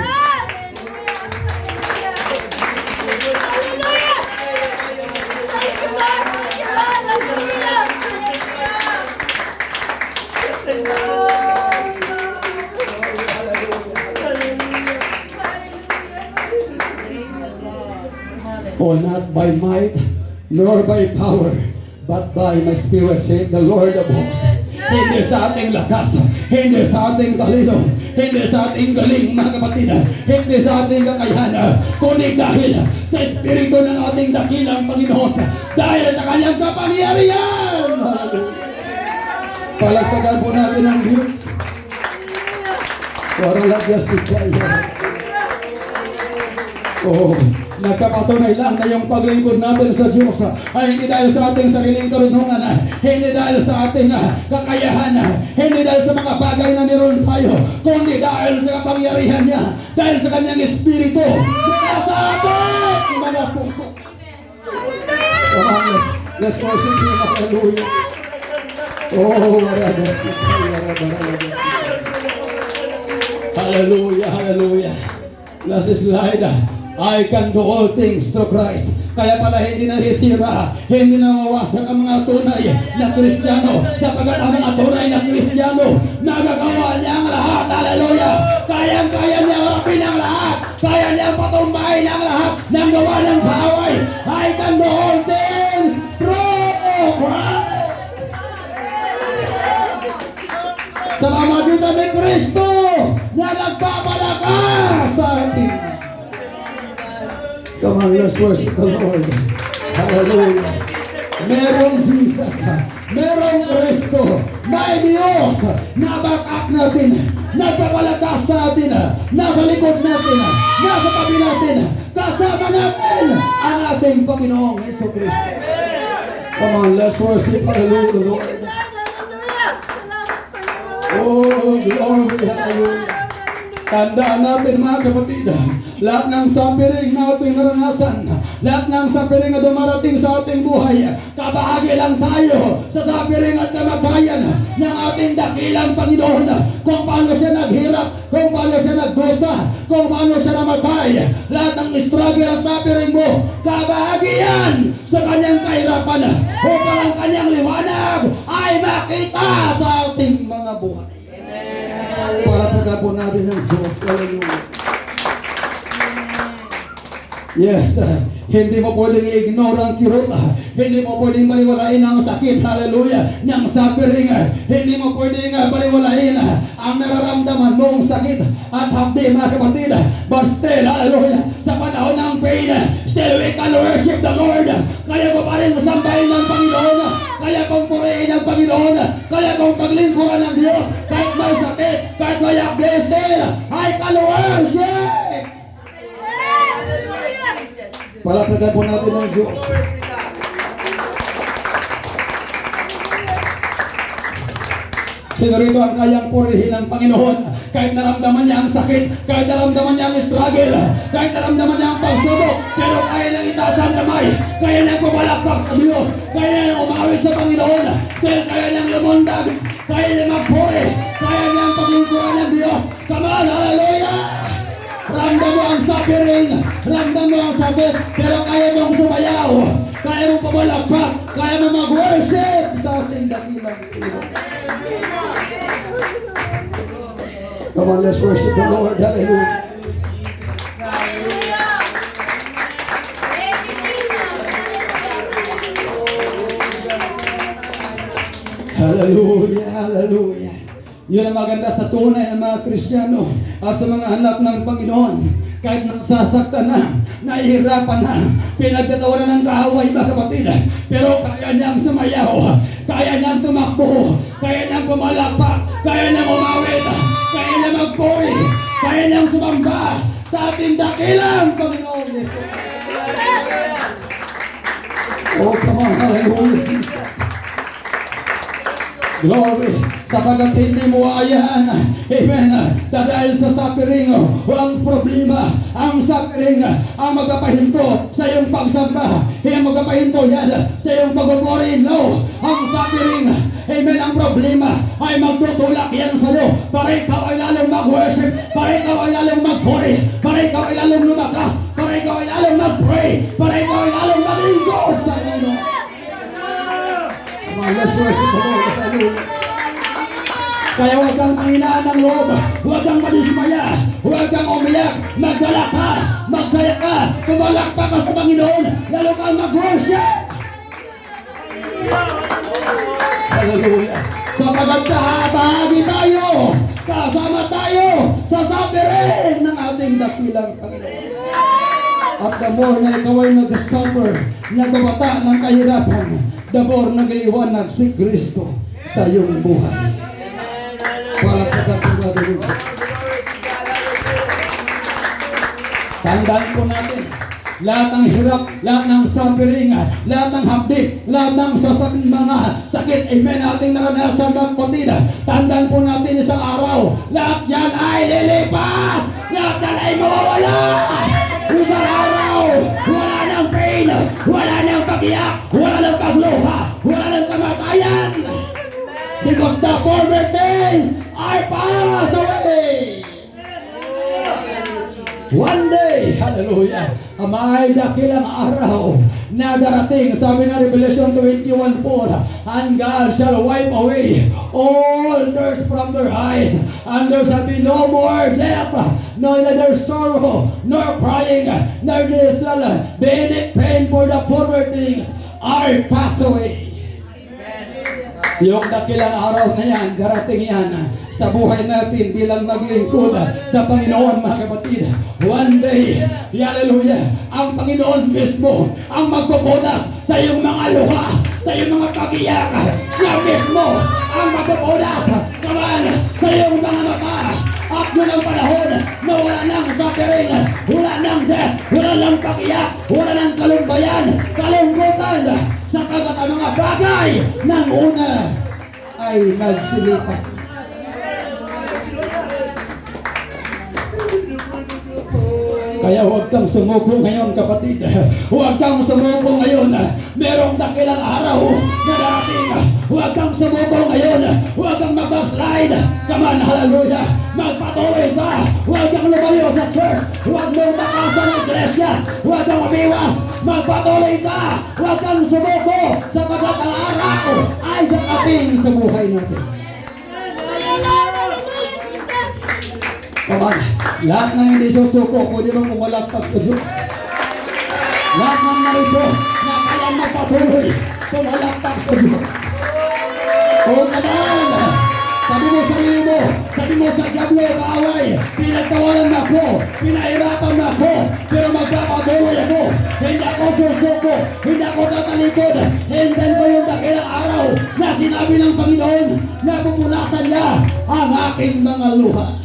Oh, not by might, nor by power, but by my spirit, said the Lord of hosts. Hindi sa ating lakas, hindi sa ating talino, hindi sa ating galing mga kapatid, hindi sa ating kakayahan, kundi dahil sa Espiritu ng ating dakilang Panginoon, dahil sa kanyang kapangyarihan. Palagpagan po natin ang Diyos. Para lagyan si Kaya. Oh, nagpapatunay lang na yung paglingkod natin sa Diyos ay hindi dahil sa ating sariling karunungan, hindi dahil sa ating kakayahan, hindi dahil sa mga bagay na meron tayo, kundi dahil sa kapangyarihan niya, dahil sa kanyang Espiritu mula sa ating mga puso. Let's worship Him. Hallelujah. Hallelujah, hallelujah. Last slide. I can do all things through Christ. Kaya pala hindi nasisira, hindi na mawasak ang mga tunay na Kristiyano, sapagkat ang mga tunay na Kristiyano nagagawa niya ang lahat. Hallelujah. Kayang-kaya niya harapin ang lahat, kaya niya patumbahin ang lahat ng gawa ng kaaway. I can do all things through Christ. Sa pamamagitan ni Kristo na nagpapalakas sa atin. Come on, let's worship the Lord. Hallelujah. Merong Jesus, merong Kristo, may Diyos na back-up natin, nagpapalakas sa atin, nasa likod natin, nasa tabi natin, kasama natin ang ating Panginoong Jesucristo. Come on, let's worship the Lord. Oh, glory, hallelujah. Tandaan natin mga kapatid, lahat ng suffering na ating naranasan, lahat ng suffering na dumarating sa ating buhay, kabahagi lang tayo sa suffering at kamatayan ng ating dakilang Panginoon. Kung paano siya naghirap, kung paano siya nagdusa, kung paano siya namatay, lahat ng struggle at suffering mo, kabahagi yan sa kanyang kahirapan upang ang kanyang liwanag ay makita sa ating mga buhay. Palatagan po natin ng Diyos. Hallelujah. Yes, hindi mo pwedeng i-ignore ang kirot. Hindi mo pwedeng baliwalain ang sakit. Hallelujah. Ng suffering. Hindi mo pwedeng baliwalain ang nararamdaman mong sakit at hapdi, mga kapatid. But still, hallelujah, sa panahon ng pain, still we can worship the Lord. Kaya ko pa rin masambahin ng Panginoon. Kaya kong purihin ng Panginoon. Kaya kong paglingkuran ng Diyos. Kahit may sakit, kahit may hapdi, still I can worship. Palatagan po natin ng Diyos. Sino rito ang kayang purihin ng Panginoon? Kahit naramdaman niya ang sakit, kahit naramdaman niya ang struggle, kahit naramdaman niya ang pagsubok, pero kaya niyang itaas ang kamay, kaya niyang pumalakpak sa Diyos, kaya niyang umawit sa Panginoon, dahil kaya niyang lumundag, kaya niyang magpuri, kaya niyang paglingkuran ng Diyos. Come on, hallelujah! Ramdam mo ang suffering, ramdam mo ang sakit, pero kaya mong sumayaw, kaya mong pumalakpak, kaya mong mag-worship sa ating dakilang Panginoon. Come on, let's worship the Lord. Hallelujah. Hallelujah, hallelujah. Yun ang maganda sa tunay ng mga Kristiyano at sa mga anak ng Panginoon. Kahit nasasaktan na, nahihirapan na, pinagtatawanan ng kaaway, mga kapatid, pero kaya niyang sumayaw, kaya niyang tumakbo, kaya niyang pumalakpak, kaya niyang umawit, kaya niyang magpuri, kaya niyang sumamba sa ating dakilang Panginoon Jesus. Oh, come on, hallelujah, Jesus. Glory, sapagkat hindi mo ayaan, amen, dahil sa suffering, ang problema, ang suffering, ang magpapahinto sa iyong pagsamba, ang magpapahinto yan sa iyong pagpupuri, no, ang suffering, amen, ang problema ay magtutulak yan sa iyo, para ikaw ay lalong mag-worship, para ikaw ay lalong mag-puri, para ikaw ay lalong lumakas, para ikaw ay lalong mag-pray, para ikaw ay lalong mag-ingkod sa Panginoon. Come on, let's worship the Lord. Hallelujah. Kaya huwag kang panghinaan ng loob, huwag kang madismaya, huwag kang umiyak, magdala ka, magsaya ka, tumalakpak ka sa Panginoon, lalo kang mag-worship. Hallelujah. Sapagkat bahagi tayo, kasama tayo sa suffering ng ating dakilang Panginoon. At the more na ikaw ay nag-suffer, nagbabata ng kahirapan, the more nagliliwanag si Kristo sa iyong buhay. Palakpakan po natin. Tandaan po natin, lahat ng hirap, lahat ng suffering, lahat ng hapdik, lahat ng mga sakit, amen, ating naranasan ng kapatid. Tandaan po natin isang araw, lahat yan ay lilipas, lahat yan ay mawawala. Isang araw, wala ng pain, wala ng pag-iyak, wala ng pagluha, wala ng kamatayan. Because the former things are passed away. One day, hallelujah, may dakilang araw na darating. Sabi ng Revelation 21:4, and God shall wipe away all tears from their eyes, and there shall be no more death, nor neither sorrow, nor crying, nor there shall be any pain, for the former things are passed away. Yung dakilang araw na yan, darating yan sa buhay natin bilang maglingkod sa Panginoon, mga kapatid. One day, hallelujah, ang Panginoon mismo ang magpupunas sa iyong mga luha, sa iyong mga pag-iyak. Siya mismo ang magpupunas naman sa iyong mga mata. At yun ang panahon na wala nang suffering, wala nang death, wala nang pag-iyak, wala nang kalungbayan, kalungkutan, sapagkat ang mga bagay ng una ay nagsilipas. Kaya huwag kang sumuko ngayon, kapatid. Huwag kang sumuko ngayon. Merong dakilang araw na darating. Huwag kang sumuko ngayon. Huwag kang mag-backslide. Come on, hallelujah. Magpatuloy ka. Huwag kang lumayo sa church. Huwag mong takasan ng iglesia. Huwag kang umiwas. Magpatuloy ka. Huwag kang sumuko sapagkat ang araw ay darating sa buhay natin. Come on. Lahat ng hindi susuko, pwede mong pumalagpas sa Diyos. Lahat ng narito na kaya magpatuloy, pumalagpas sa Diyos. O naman, sabi mo sa sarili mo, sabi mo sa diablo, kaaway, pinagtawanan na ako, pinahirapan na ako, pero magpapatuloy ako. Hindi ako susuko, hindi ako tatalikod. Hindan ko yung dakilang araw na sinabi ng Panginoon na pupunasan niya ang aking mga luha.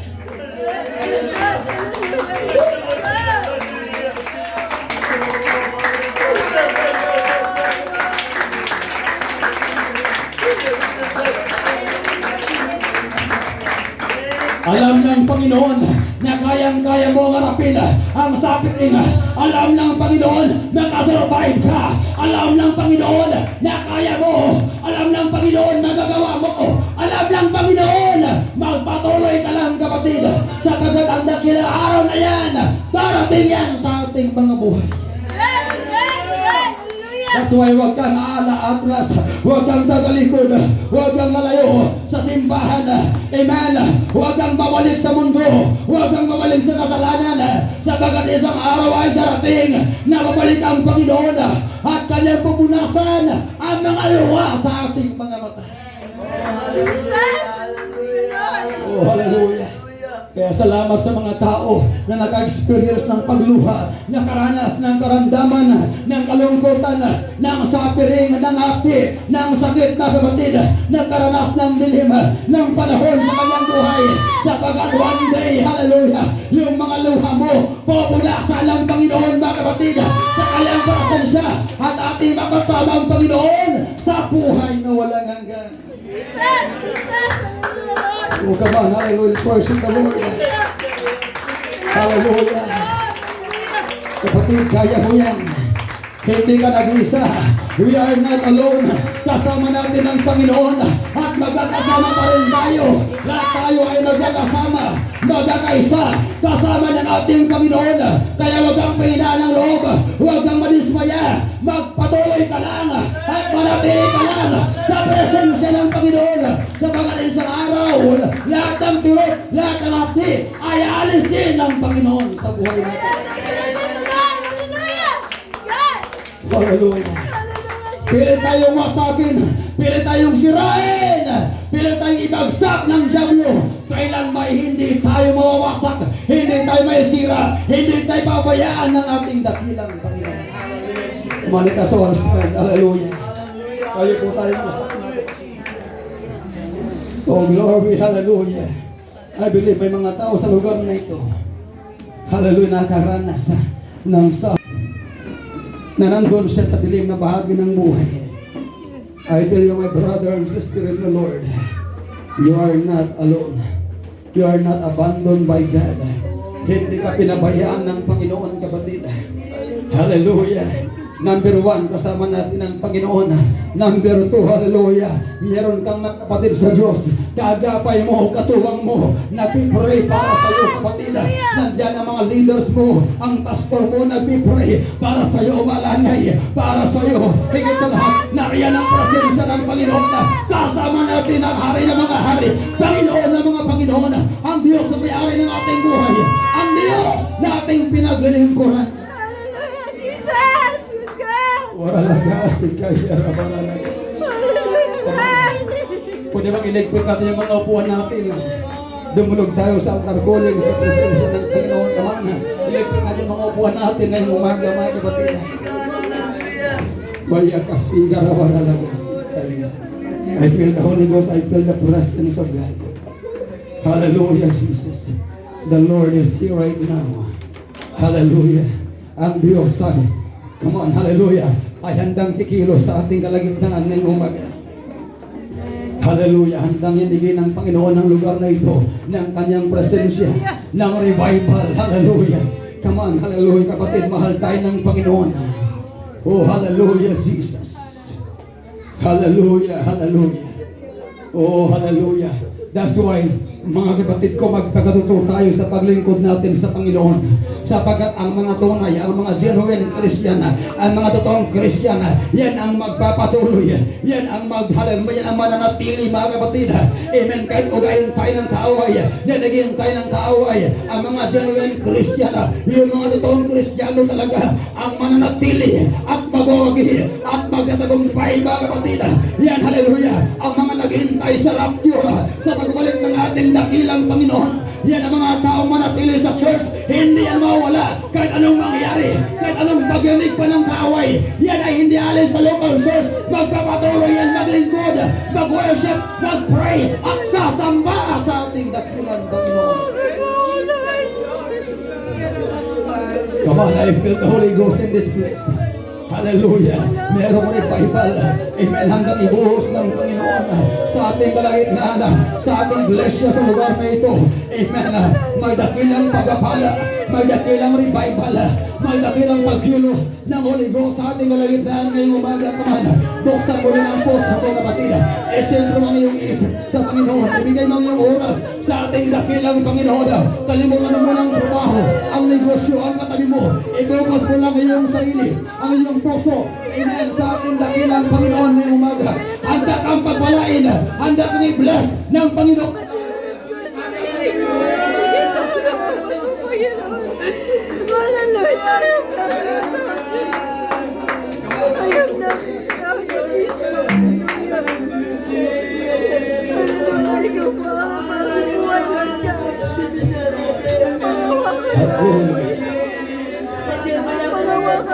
Alam ng Panginoon na kayang-kaya mo harapin ang suffering. Alam ng Panginoon na kasurvive ka. Alam ng Panginoon na kaya mo. Alam ng Panginoon na gagawa mo. Alam ng Panginoon, magpatuloy ka lang, kapatid, sapagkat ang dakilang araw na yan, darating yan sa ating mga buhay. That's why huwag kang aala-atras, huwag kang tatalikod, huwag kang lalayo sa simbahan. Amen. Huwag kang babalik sa mundo, huwag kang babalik sa kasalanan, sapagkat isang araw ay darating na babalik ang Panginoon at kanyang pupunasan ang mga luha sa ating mga mata. Oh, hallelujah. Kaya salamat sa mga tao na naka-experience ng pagluha, nakaranas ng karamdaman, ng kalungkutan, ng suffering, ng hapdi, ng sakit na kapatid, nakaranas ng dilim, ng panahon sa kanyang buhay. Sapagkat one day, hallelujah, yung mga luha mo, pupunasan ng Panginoon, mga kapatid, sa kanyang presensya, at ating makasama ang Panginoon sa buhay na walang hanggan. Oh, come on, hallelujah, worship the Lord. Hallelujah. Kapatid, kaya mo yan. Hindi ka nag-isa. We are not alone. Kasama natin ang Panginoon at magkakasama pa rin tayo. Lahat tayo ay magkakasama, magkakaisa, kasama ng ating Panginoon. Kaya huwag kang mahina ng loob, huwag kang madismaya. Magpatuloy ka lang at manatili ka lang sa presensya ng Panginoon. Sa mga isang araw, lahat ng tirot, lahat ng hapdi ay alis din ng Panginoon sa buhay natin. Hallelujah. Pilit tayong wasakin, pilit tayong sirain, pilit tayong ibagsak ng diablo. Kailan may hindi tayo mawawasak, hindi tayo may sira, hindi tayo pabayaan ng ating dakilang Panginoon. Malika sa oras friend, hallelujah. Kayo po tayong wasak natin. Oh glory, hallelujah. I believe may mga tao sa lugar na ito, hallelujah, nakaranas ng sa na nandun siya sa dilim na bahagi ng buhay. I tell you, my brother and sister in the Lord, you are not alone. You are not abandoned by God. Hindi ka pinabayaan ng Panginoon, kapatid. Hallelujah. Number 1, kasama natin ang Panginoon. Number 2, hallelujah, meron kang kapatid sa Diyos. Kagapay mo, katuwang mo, nagpipray para sa iyo, kapatid. Nandiyan ang mga leaders mo, ang pastor mo, nagpipray para sa iyo, malanay, para sa iyo. Higit sa lahat, nariyan ang presensya ng Panginoon. Kasama natin ang hari ng mga hari, Panginoon ng mga Panginoon, ang Diyos na may-ari ng ating buhay, ang Diyos na ating pinaglilingkuran. Hallelujah, Jesus! Yes, God! Wala lagas, kaya wala lagas. Hallelujah! Pwede bang iligpit natin yung mga upuan natin? Dumulog tayo sa altar calling sa presensya ng Panginoon naman. Iligpit natin yung mga upuan natin ngayong umaga, mga kapatid. Baya kasi wala lagas. I feel the Holy Ghost, I feel the presence of God. Hallelujah, Jesus. The Lord is here right now. Hallelujah. Ang Diyos ay, come on, hallelujah, ay handang kikilos sa ating kalagitnaan ngayong umaga. Hallelujah, handang inigin ng Panginoon ang lugar na ito ng kanyang presensya, ng revival. Hallelujah. Come on, hallelujah, kapatid, mahal tayo ng Panginoon. Oh, hallelujah, Jesus. Hallelujah, hallelujah. Oh, hallelujah. That's why, mga kapatid ko, magpagatuto tayo sa paglingkod natin sa Panginoon. Sapagkat ang mga tunay, ang mga genuine Christian, ang mga totoong Christian, yan ang magpapatuloy. Yan ang yan ang mananatili, mga kapatid. Amen. Kahit ugayin tayo ng kaaway, yan naging tayo ng kaaway. Ang mga genuine Christian, yung mga totoong Kristiyano talaga, ang mananatili at magwawagi at magtatagumpay, mga kapatid. Yan, hallelujah. Ang mga naghihintay sa rapture, sa pagbalik ng ating dakilang Panginoon, yan ang mga taong manatili sa church, hindi yan mawala kahit anong mangyari, kahit anong pagyanig pa ng kaaway. Yan ay hindi alis sa local church, magpapatuloy yan, maglingkod, mag-worship, mag-pray, at sasamba sa ating dakilang Panginoon. Come on, I feel the Holy Ghost in this place. Hallelujah. Merong revival. Amen. Hanggang ibuhos ng Panginoon sa ating kalagitnaan, sa ating iglesia sa lugar na ito. Amen. May dakilang pagpapala, may dakilang revival, may dakilang pagkilos ng Holy Ghost sa ating kalagitnaan ngayong umaga. Kaman, buksan mo rin ang puso ko, kapatid. Esentro ang iyong isip sa Panginoon. Ibigay mo ang iyong oras sa ating dakilang Panginoon. Kalimutan mo ng trabaho, ang negosyo, ang katabi mo. I-focus mo lang iyong sarili, ang iyong puso. Amen. Sa ating dakilang Panginoon ngayong umaga. Handa kang pagpalain, handa kang i-bless ng Panginoon.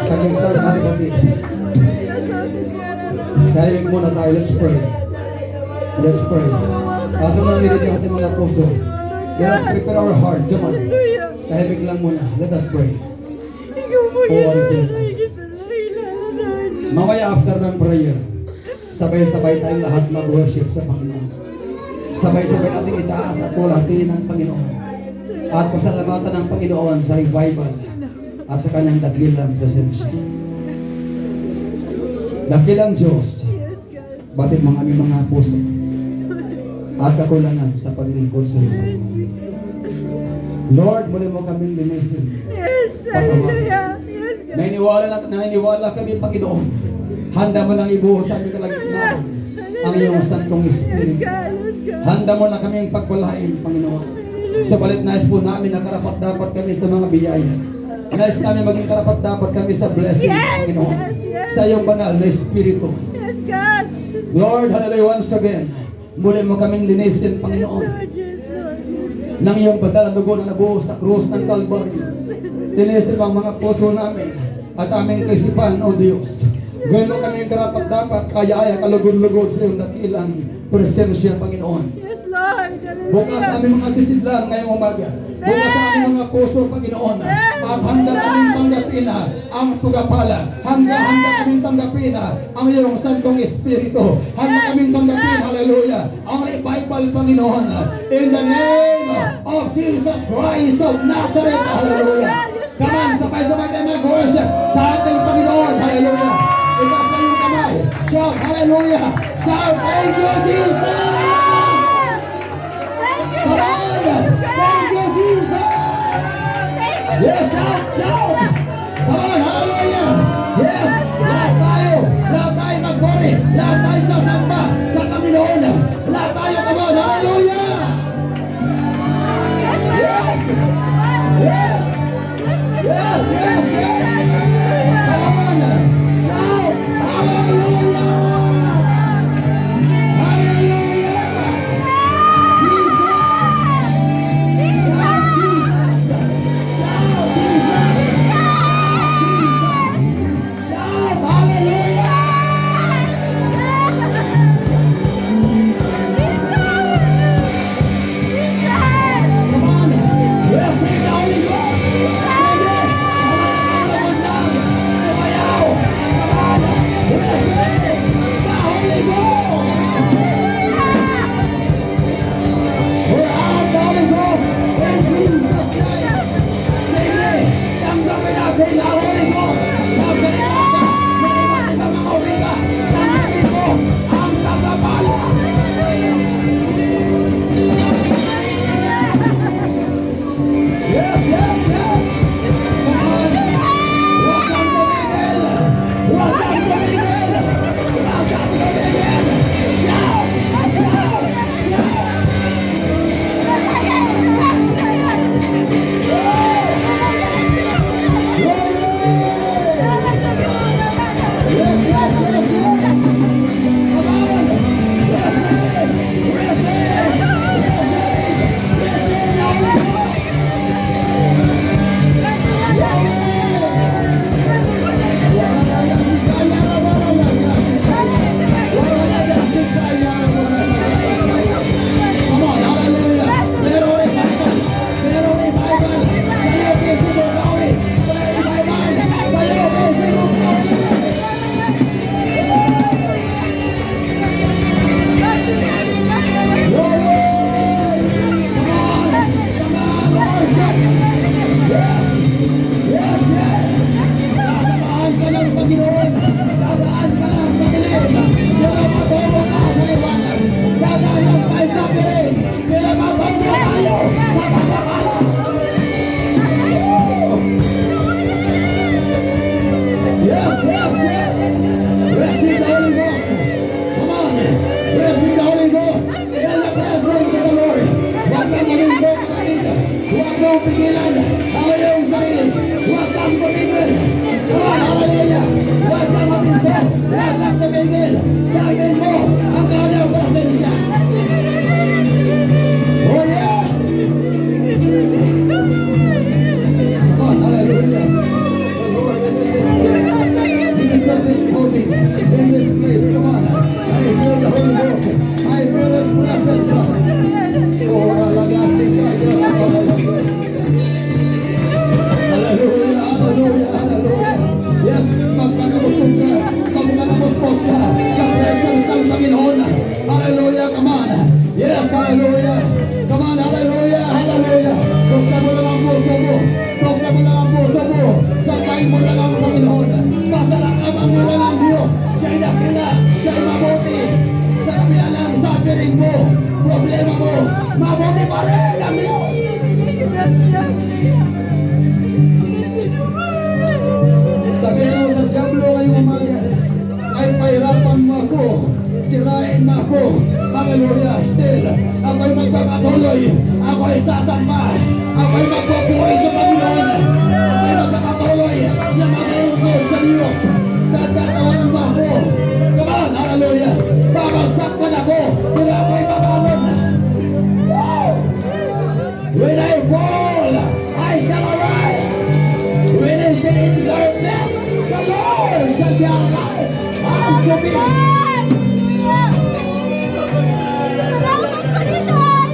Sakitan mga kapatid. Dahil muna tayo, let's pray. Let's pray. Paso na nilid yung ating mga puso. Let us prepare our heart. Come on. Tahimik lang muna. Let us pray. Mamaya after ng prayer, sabay-sabay tayong lahat mag-worship sa Panginoon. Sabay-sabay natin itaas at tulatin ng Panginoon. At pasalamatan ng Panginoon sa revival at sa kanyang dakilang presensya. Dakilang Diyos, batid mga aming mga puso at kakulangan sa paglingkod sa iyo. Lord, muli mo kaming linisin. Yes, hallelujah. Yes, God. Naniniwala kami, Panginoon. Handa mo lang ibuhos sa aming kalagitnaan ang iyong santong Espiritu. Handa mo na kaming pagpalain, Panginoon. Sa balit nais po namin na karapat-dapat kami sa mga biyaya. Nais namin maging karapat-dapat kami sa blessing, Panginoon. Sa iyong banal na Espiritu. Yes, God. Lord, hallelujah, once again, muli mo kaming linisin, Panginoon, ng iyong badal na dugo na nabuhos sa krus ng Calvary. Linisin mo ang mga puso namin at aming kaisipan, O Diyos. Gawin mo kaming karapat-dapat, kaya ay kalugod-lugod sa iyong dakilang presensya, Panginoon. Yes, Lord. Bukas sa aming mga sisidlan ngayong umaga. Bukas sa aming mga puso, Panginoon. At handa kaming tanggapin ang tugapala. Handa kaming tanggapin ang iyong Santong Espiritu. Handa kaming tanggapin, hallelujah, ang revival, Panginoon. In the name of Jesus Christ of Nazareth, hallelujah. Come on, sabay-sabay tayo mag-worship sa ating Panginoon, hallelujah. Itaas na yung kamay. Shout, hallelujah. Shout, thank you, Jesus. Come on, thank you, Jesus. Yes, shout, shout. Come on, hallelujah. Yes, lahat tayo mag-puri. Lahat tayo sasamba sa Panginoon. Lahat tayo, come on, hallelujah. Yes, yes, yes, yes, yes. Come on, shout, hallelujah. Hallelujah. Shout, hallelujah. Come on. Yes, take the Holy Ghost. Take it. Sumayaw. Come on. Yes, take the Holy Ghost. We're out the Holy Ghost. In Jesus' name. Sige, tanggapin natin ang Holy Ghost. Tanggapin natin. Maliwan sa mga oringa. Tanggapin mo ang tagapala. Yes, yes, yes. Come on. Huwag kang tumigil. Huwag kang tumigil. Huwag kang tumigil. Shout! Shout! Shout! Sabihin mo sa Diablo ngayong umaga, ay pahirapan mo ako, sirain mo ako, hallelujah, still, ako'y magpapatuloy, ako'y sasamba, ako'y magpupuri sa Panginoon, ako'y magpapatuloy na mag-iingkod sa Diyos, sasatawanan mo ako, come on, hallelujah, babagsak ka na ako, pero ako'y babangon. When I fall, I shall arise. When I sit in darkness, the Lord shall be our light. Unto me. Salamat, Panginoon!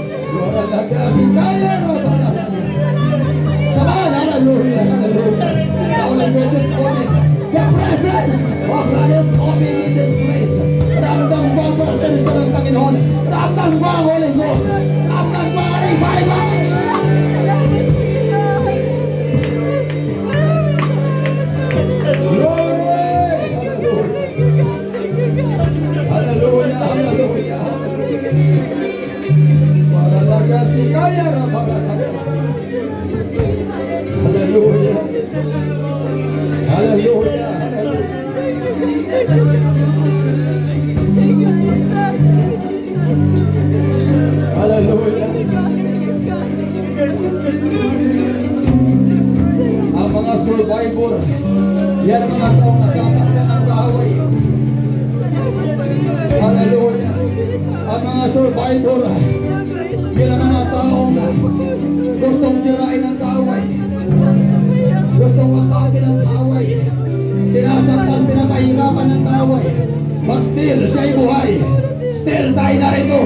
The presence of God is coming in this place. Ramdam mo ang presensya ng Panginoon. Ramdam mo ang Holy Ghost. Ramdam mo ang revival. Hallelujah, hallelujah. Para laga si kaya na hallelujah. Hallelujah. Hallelujah. Ang mga survivor, yan ang mga taong nasasaktan ng kaaway. Hallelujah. Ang mga survivor, yan ang mga taong gustong sirain ng kaaway. Gustong masakin ng kaaway. Sinasaktan, pinapahirapan ng kaaway. But still, siya'y buhay. Still, tayo narito.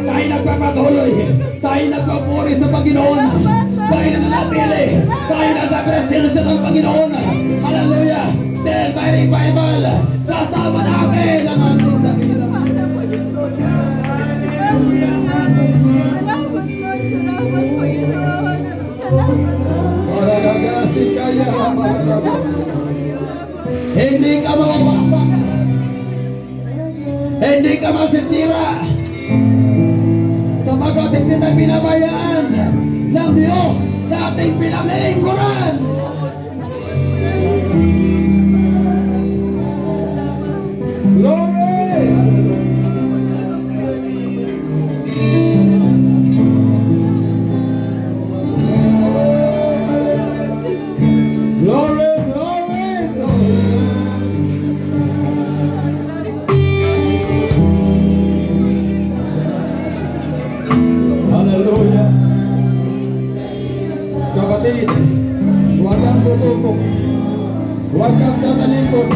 Tayo nagpapatuloy. Tayo nagpapuri sa Panginoon. Tayo nananatili. Tayo nasa presensya ng Panginoon. Hallelujah. Still, by revival. Kasama natin ang ating dakila. Maragasi kaya maragasi. Hindi ka mawawasak. Hindi ka masisira. Sapagat hindi na pinabayaan ng Diyos na ating pinaglilingkuran. Glory! Glory, glory, glory. Hallelujah. Kapatid, huwag kang susuko. Huwag kang tatalikod.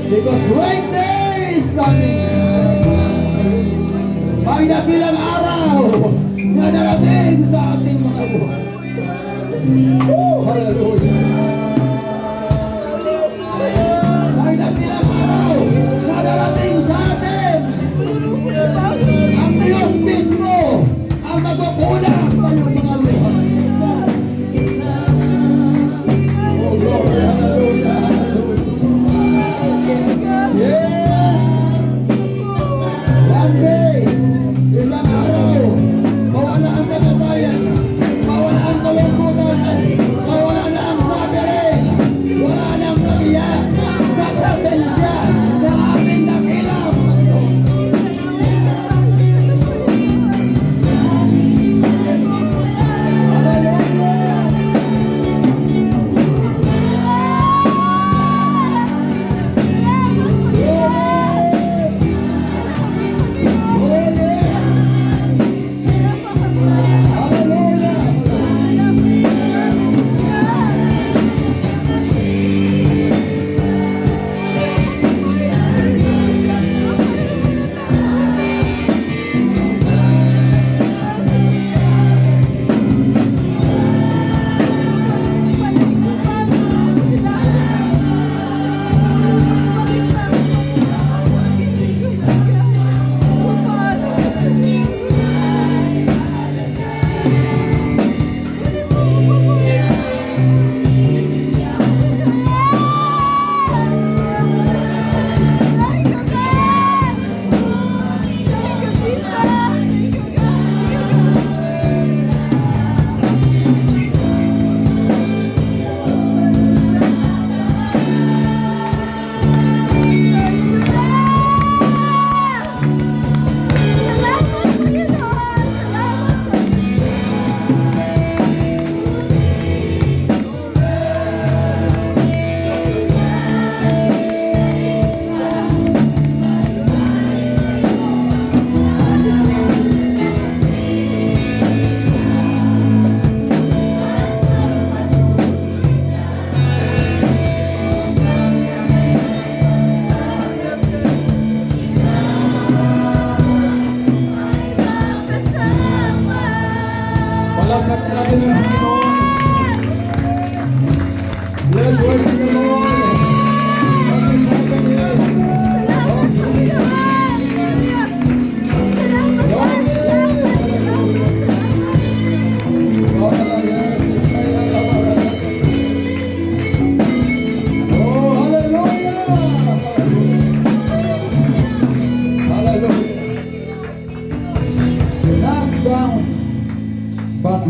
Because great day is coming. May dakilang araw na darating sa ating mga buhay. Hallelujah. May dakilang araw na darating sa atin. Ang Diyos mismo ang magpupunas sa iyong mga luha. Oh, glory, hallelujah, hallelujah. Yes! One day, isang araw, mawala ang kamatayan, mawala ang kalungkutan, mawala na ang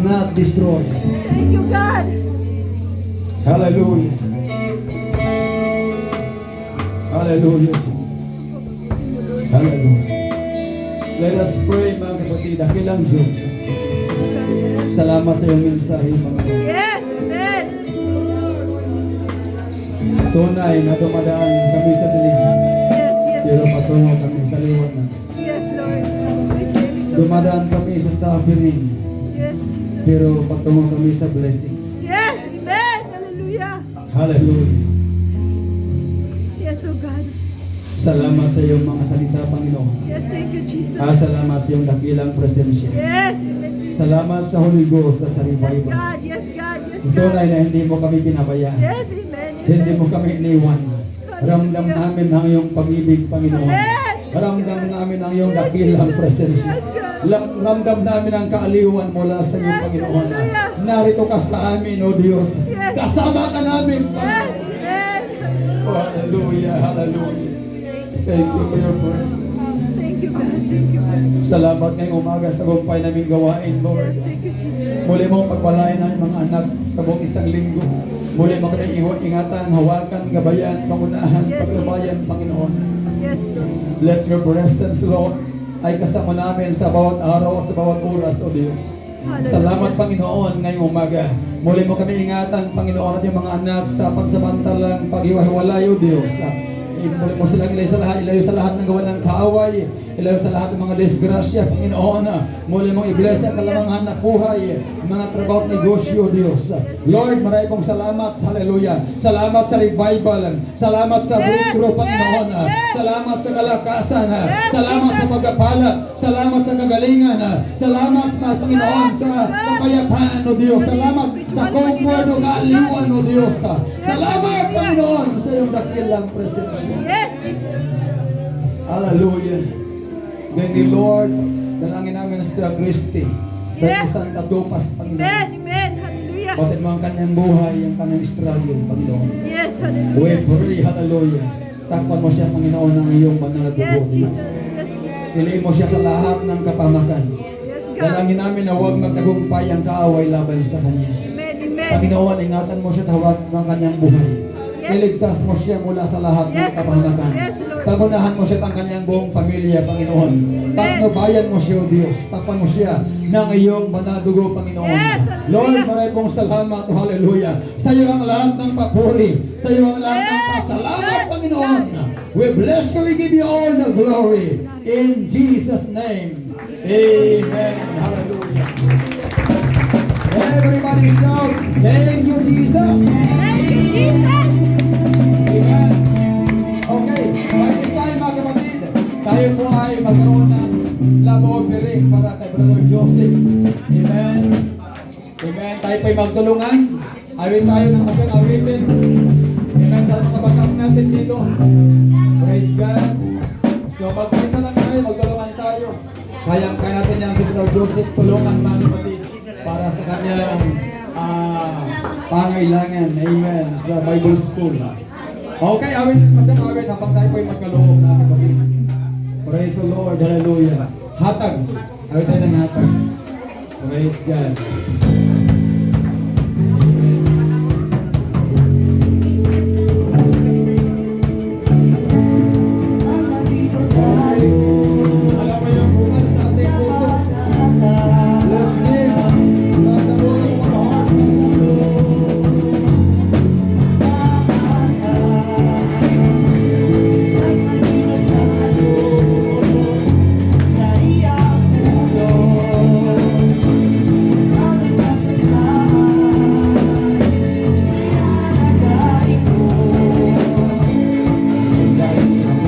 not destroyed. Thank you, God. Hallelujah. Hallelujah, Jesus. Hallelujah. Let us pray, mga kapatid. Dakilang Diyos. Salamat sa iyong mensahe, Panginoon. Yes, amen. Tunay na dumadaan kami sa dilim, Yes, yes. pero patungo kami sa liwanag. Yes, Lord. Dumadaan kami sa suffering, Yes, Jesus. pero patungo kami sa blessing. Yes, amen. Hallelujah. Hallelujah. Yes, oh God. Salamat sa iyong mga salita, Panginoon. Yes, thank you, Jesus. Salamat sa iyong dakilang presensya. Yes, amen, Jesus. Salamat sa Holy Ghost sa Yes, revival. God. Yes, God. Yes, Tunay God. na hindi mo kami pinabayaan. Yes, amen. Hindi mo kami iniwan. Ramdam namin ang iyong pag-ibig, Panginoon. Amen. Ramdam namin ang iyong dakilang presensya. Ramdam namin ang kaaliwan mula sa iyong Yes, Panginoon. hallelujah. Narito ka sa amin, O Diyos. Yes. Kasama ka namin. Yes, amen. Oh, hallelujah, hallelujah. Thank you for your presence. Thank you, God. Thank you, God. Salamat ngayong umaga sa gumpay naming gawain, Lord. Yes, thank you, Jesus. Muli mong pagpalain ang mga anak sa buong isang linggo. Muli mo kami ingatan, hawakan, gabayan, pangunahan, Yes, paglabayan, Jesus. Panginoon. Yes, Lord. Let your presence, Lord, ay kasama namin sa bawat araw at sa bawat oras, O Diyos. Hallelujah. Salamat, Panginoon, ngayong umaga. Muli mo kami ingatan, Panginoon, at yung mga anak sa pagsamantalang pag-iwahiwalay, O Diyos. Muli mo silang ilayo sa lahat ng gawa ng kaaway, ilayo sa lahat ng mga disgrasya, Panginoon. Muli mong i-bless ang kalamangan na buhay, mga trabaho at negosyo, Diyos. Lord, maraming pong salamat, hallelujah. Salamat sa revival, salamat sa breakthrough, Panginoon. Salamat sa kalakasan, salamat sa pagkapalat, salamat sa kagalingan, salamat, Panginoon, sa kapayapaan, O Diyos. Salamat sa comfort o kaaliwan, O Diyos. Salamat, Panginoon, sa iyong dakilang presensya. Yes, Jesus. Hallelujah. Then the Lord, dalangin namin ang Sra Christi sa Yes. isang katupas, Panginoon. Amen, amen. Hallelujah. Batid mo ang kanyang buhay, ang kanyang struggle, Panginoon. Yes, We hallelujah. pray, hallelujah. Takpan mo siya, Panginoon, ng iyong banal na Yes, dugo. Jesus. Yes, Jesus. Piliin mo siya sa lahat ng kapamakan. Yes, God. Dalangin namin na huwag magtagumpay ang kaaway laban sa kanya. Amen, amen. Panginoon, ingatan mo siya tawag ng kanyang buhay. Yes. Iligtas mo siya mula sa lahat ng Yes, kapahamakan. Yes, Lord. Pagunahan mo siya ang kanyang buong pamilya, Panginoon. Patnubayan mo siya, O Diyos. Takpan mo siya ng iyong banal dugo, Panginoon. Yes, hallelujah. Lord, maraming pong salamat, hallelujah. Sa iyo ang lahat ng papuri. Sa iyo ang lahat ng Yes, pasalamat, yes, Panginoon. We bless you, we give you all the glory. In Jesus' name. Amen. Hallelujah. Everybody shout, thank you, Jesus. Thank you, Jesus. Amen. Okay, by this time, mga kapatid, tayo po ay magkaroon ng love offering para kay Brother Joseph. Amen. Amen. Tayo po ay magtulungan. Awin tayo ng masang awitin. Amen. Sa mga backup natin dito. Praise God. So, magpisa lang tayo, magtulungan tayo. Kaya natin yan si Brother Joseph, tulungan mga kapatid para sa kanyang pangailangan. Amen. Sa Bible School. Okay, awin masang awin habang tayo po ay magkaloob na kapatid. Praise the Lord. Hallelujah. Hatag. Awin tayo ng hatag. Praise God.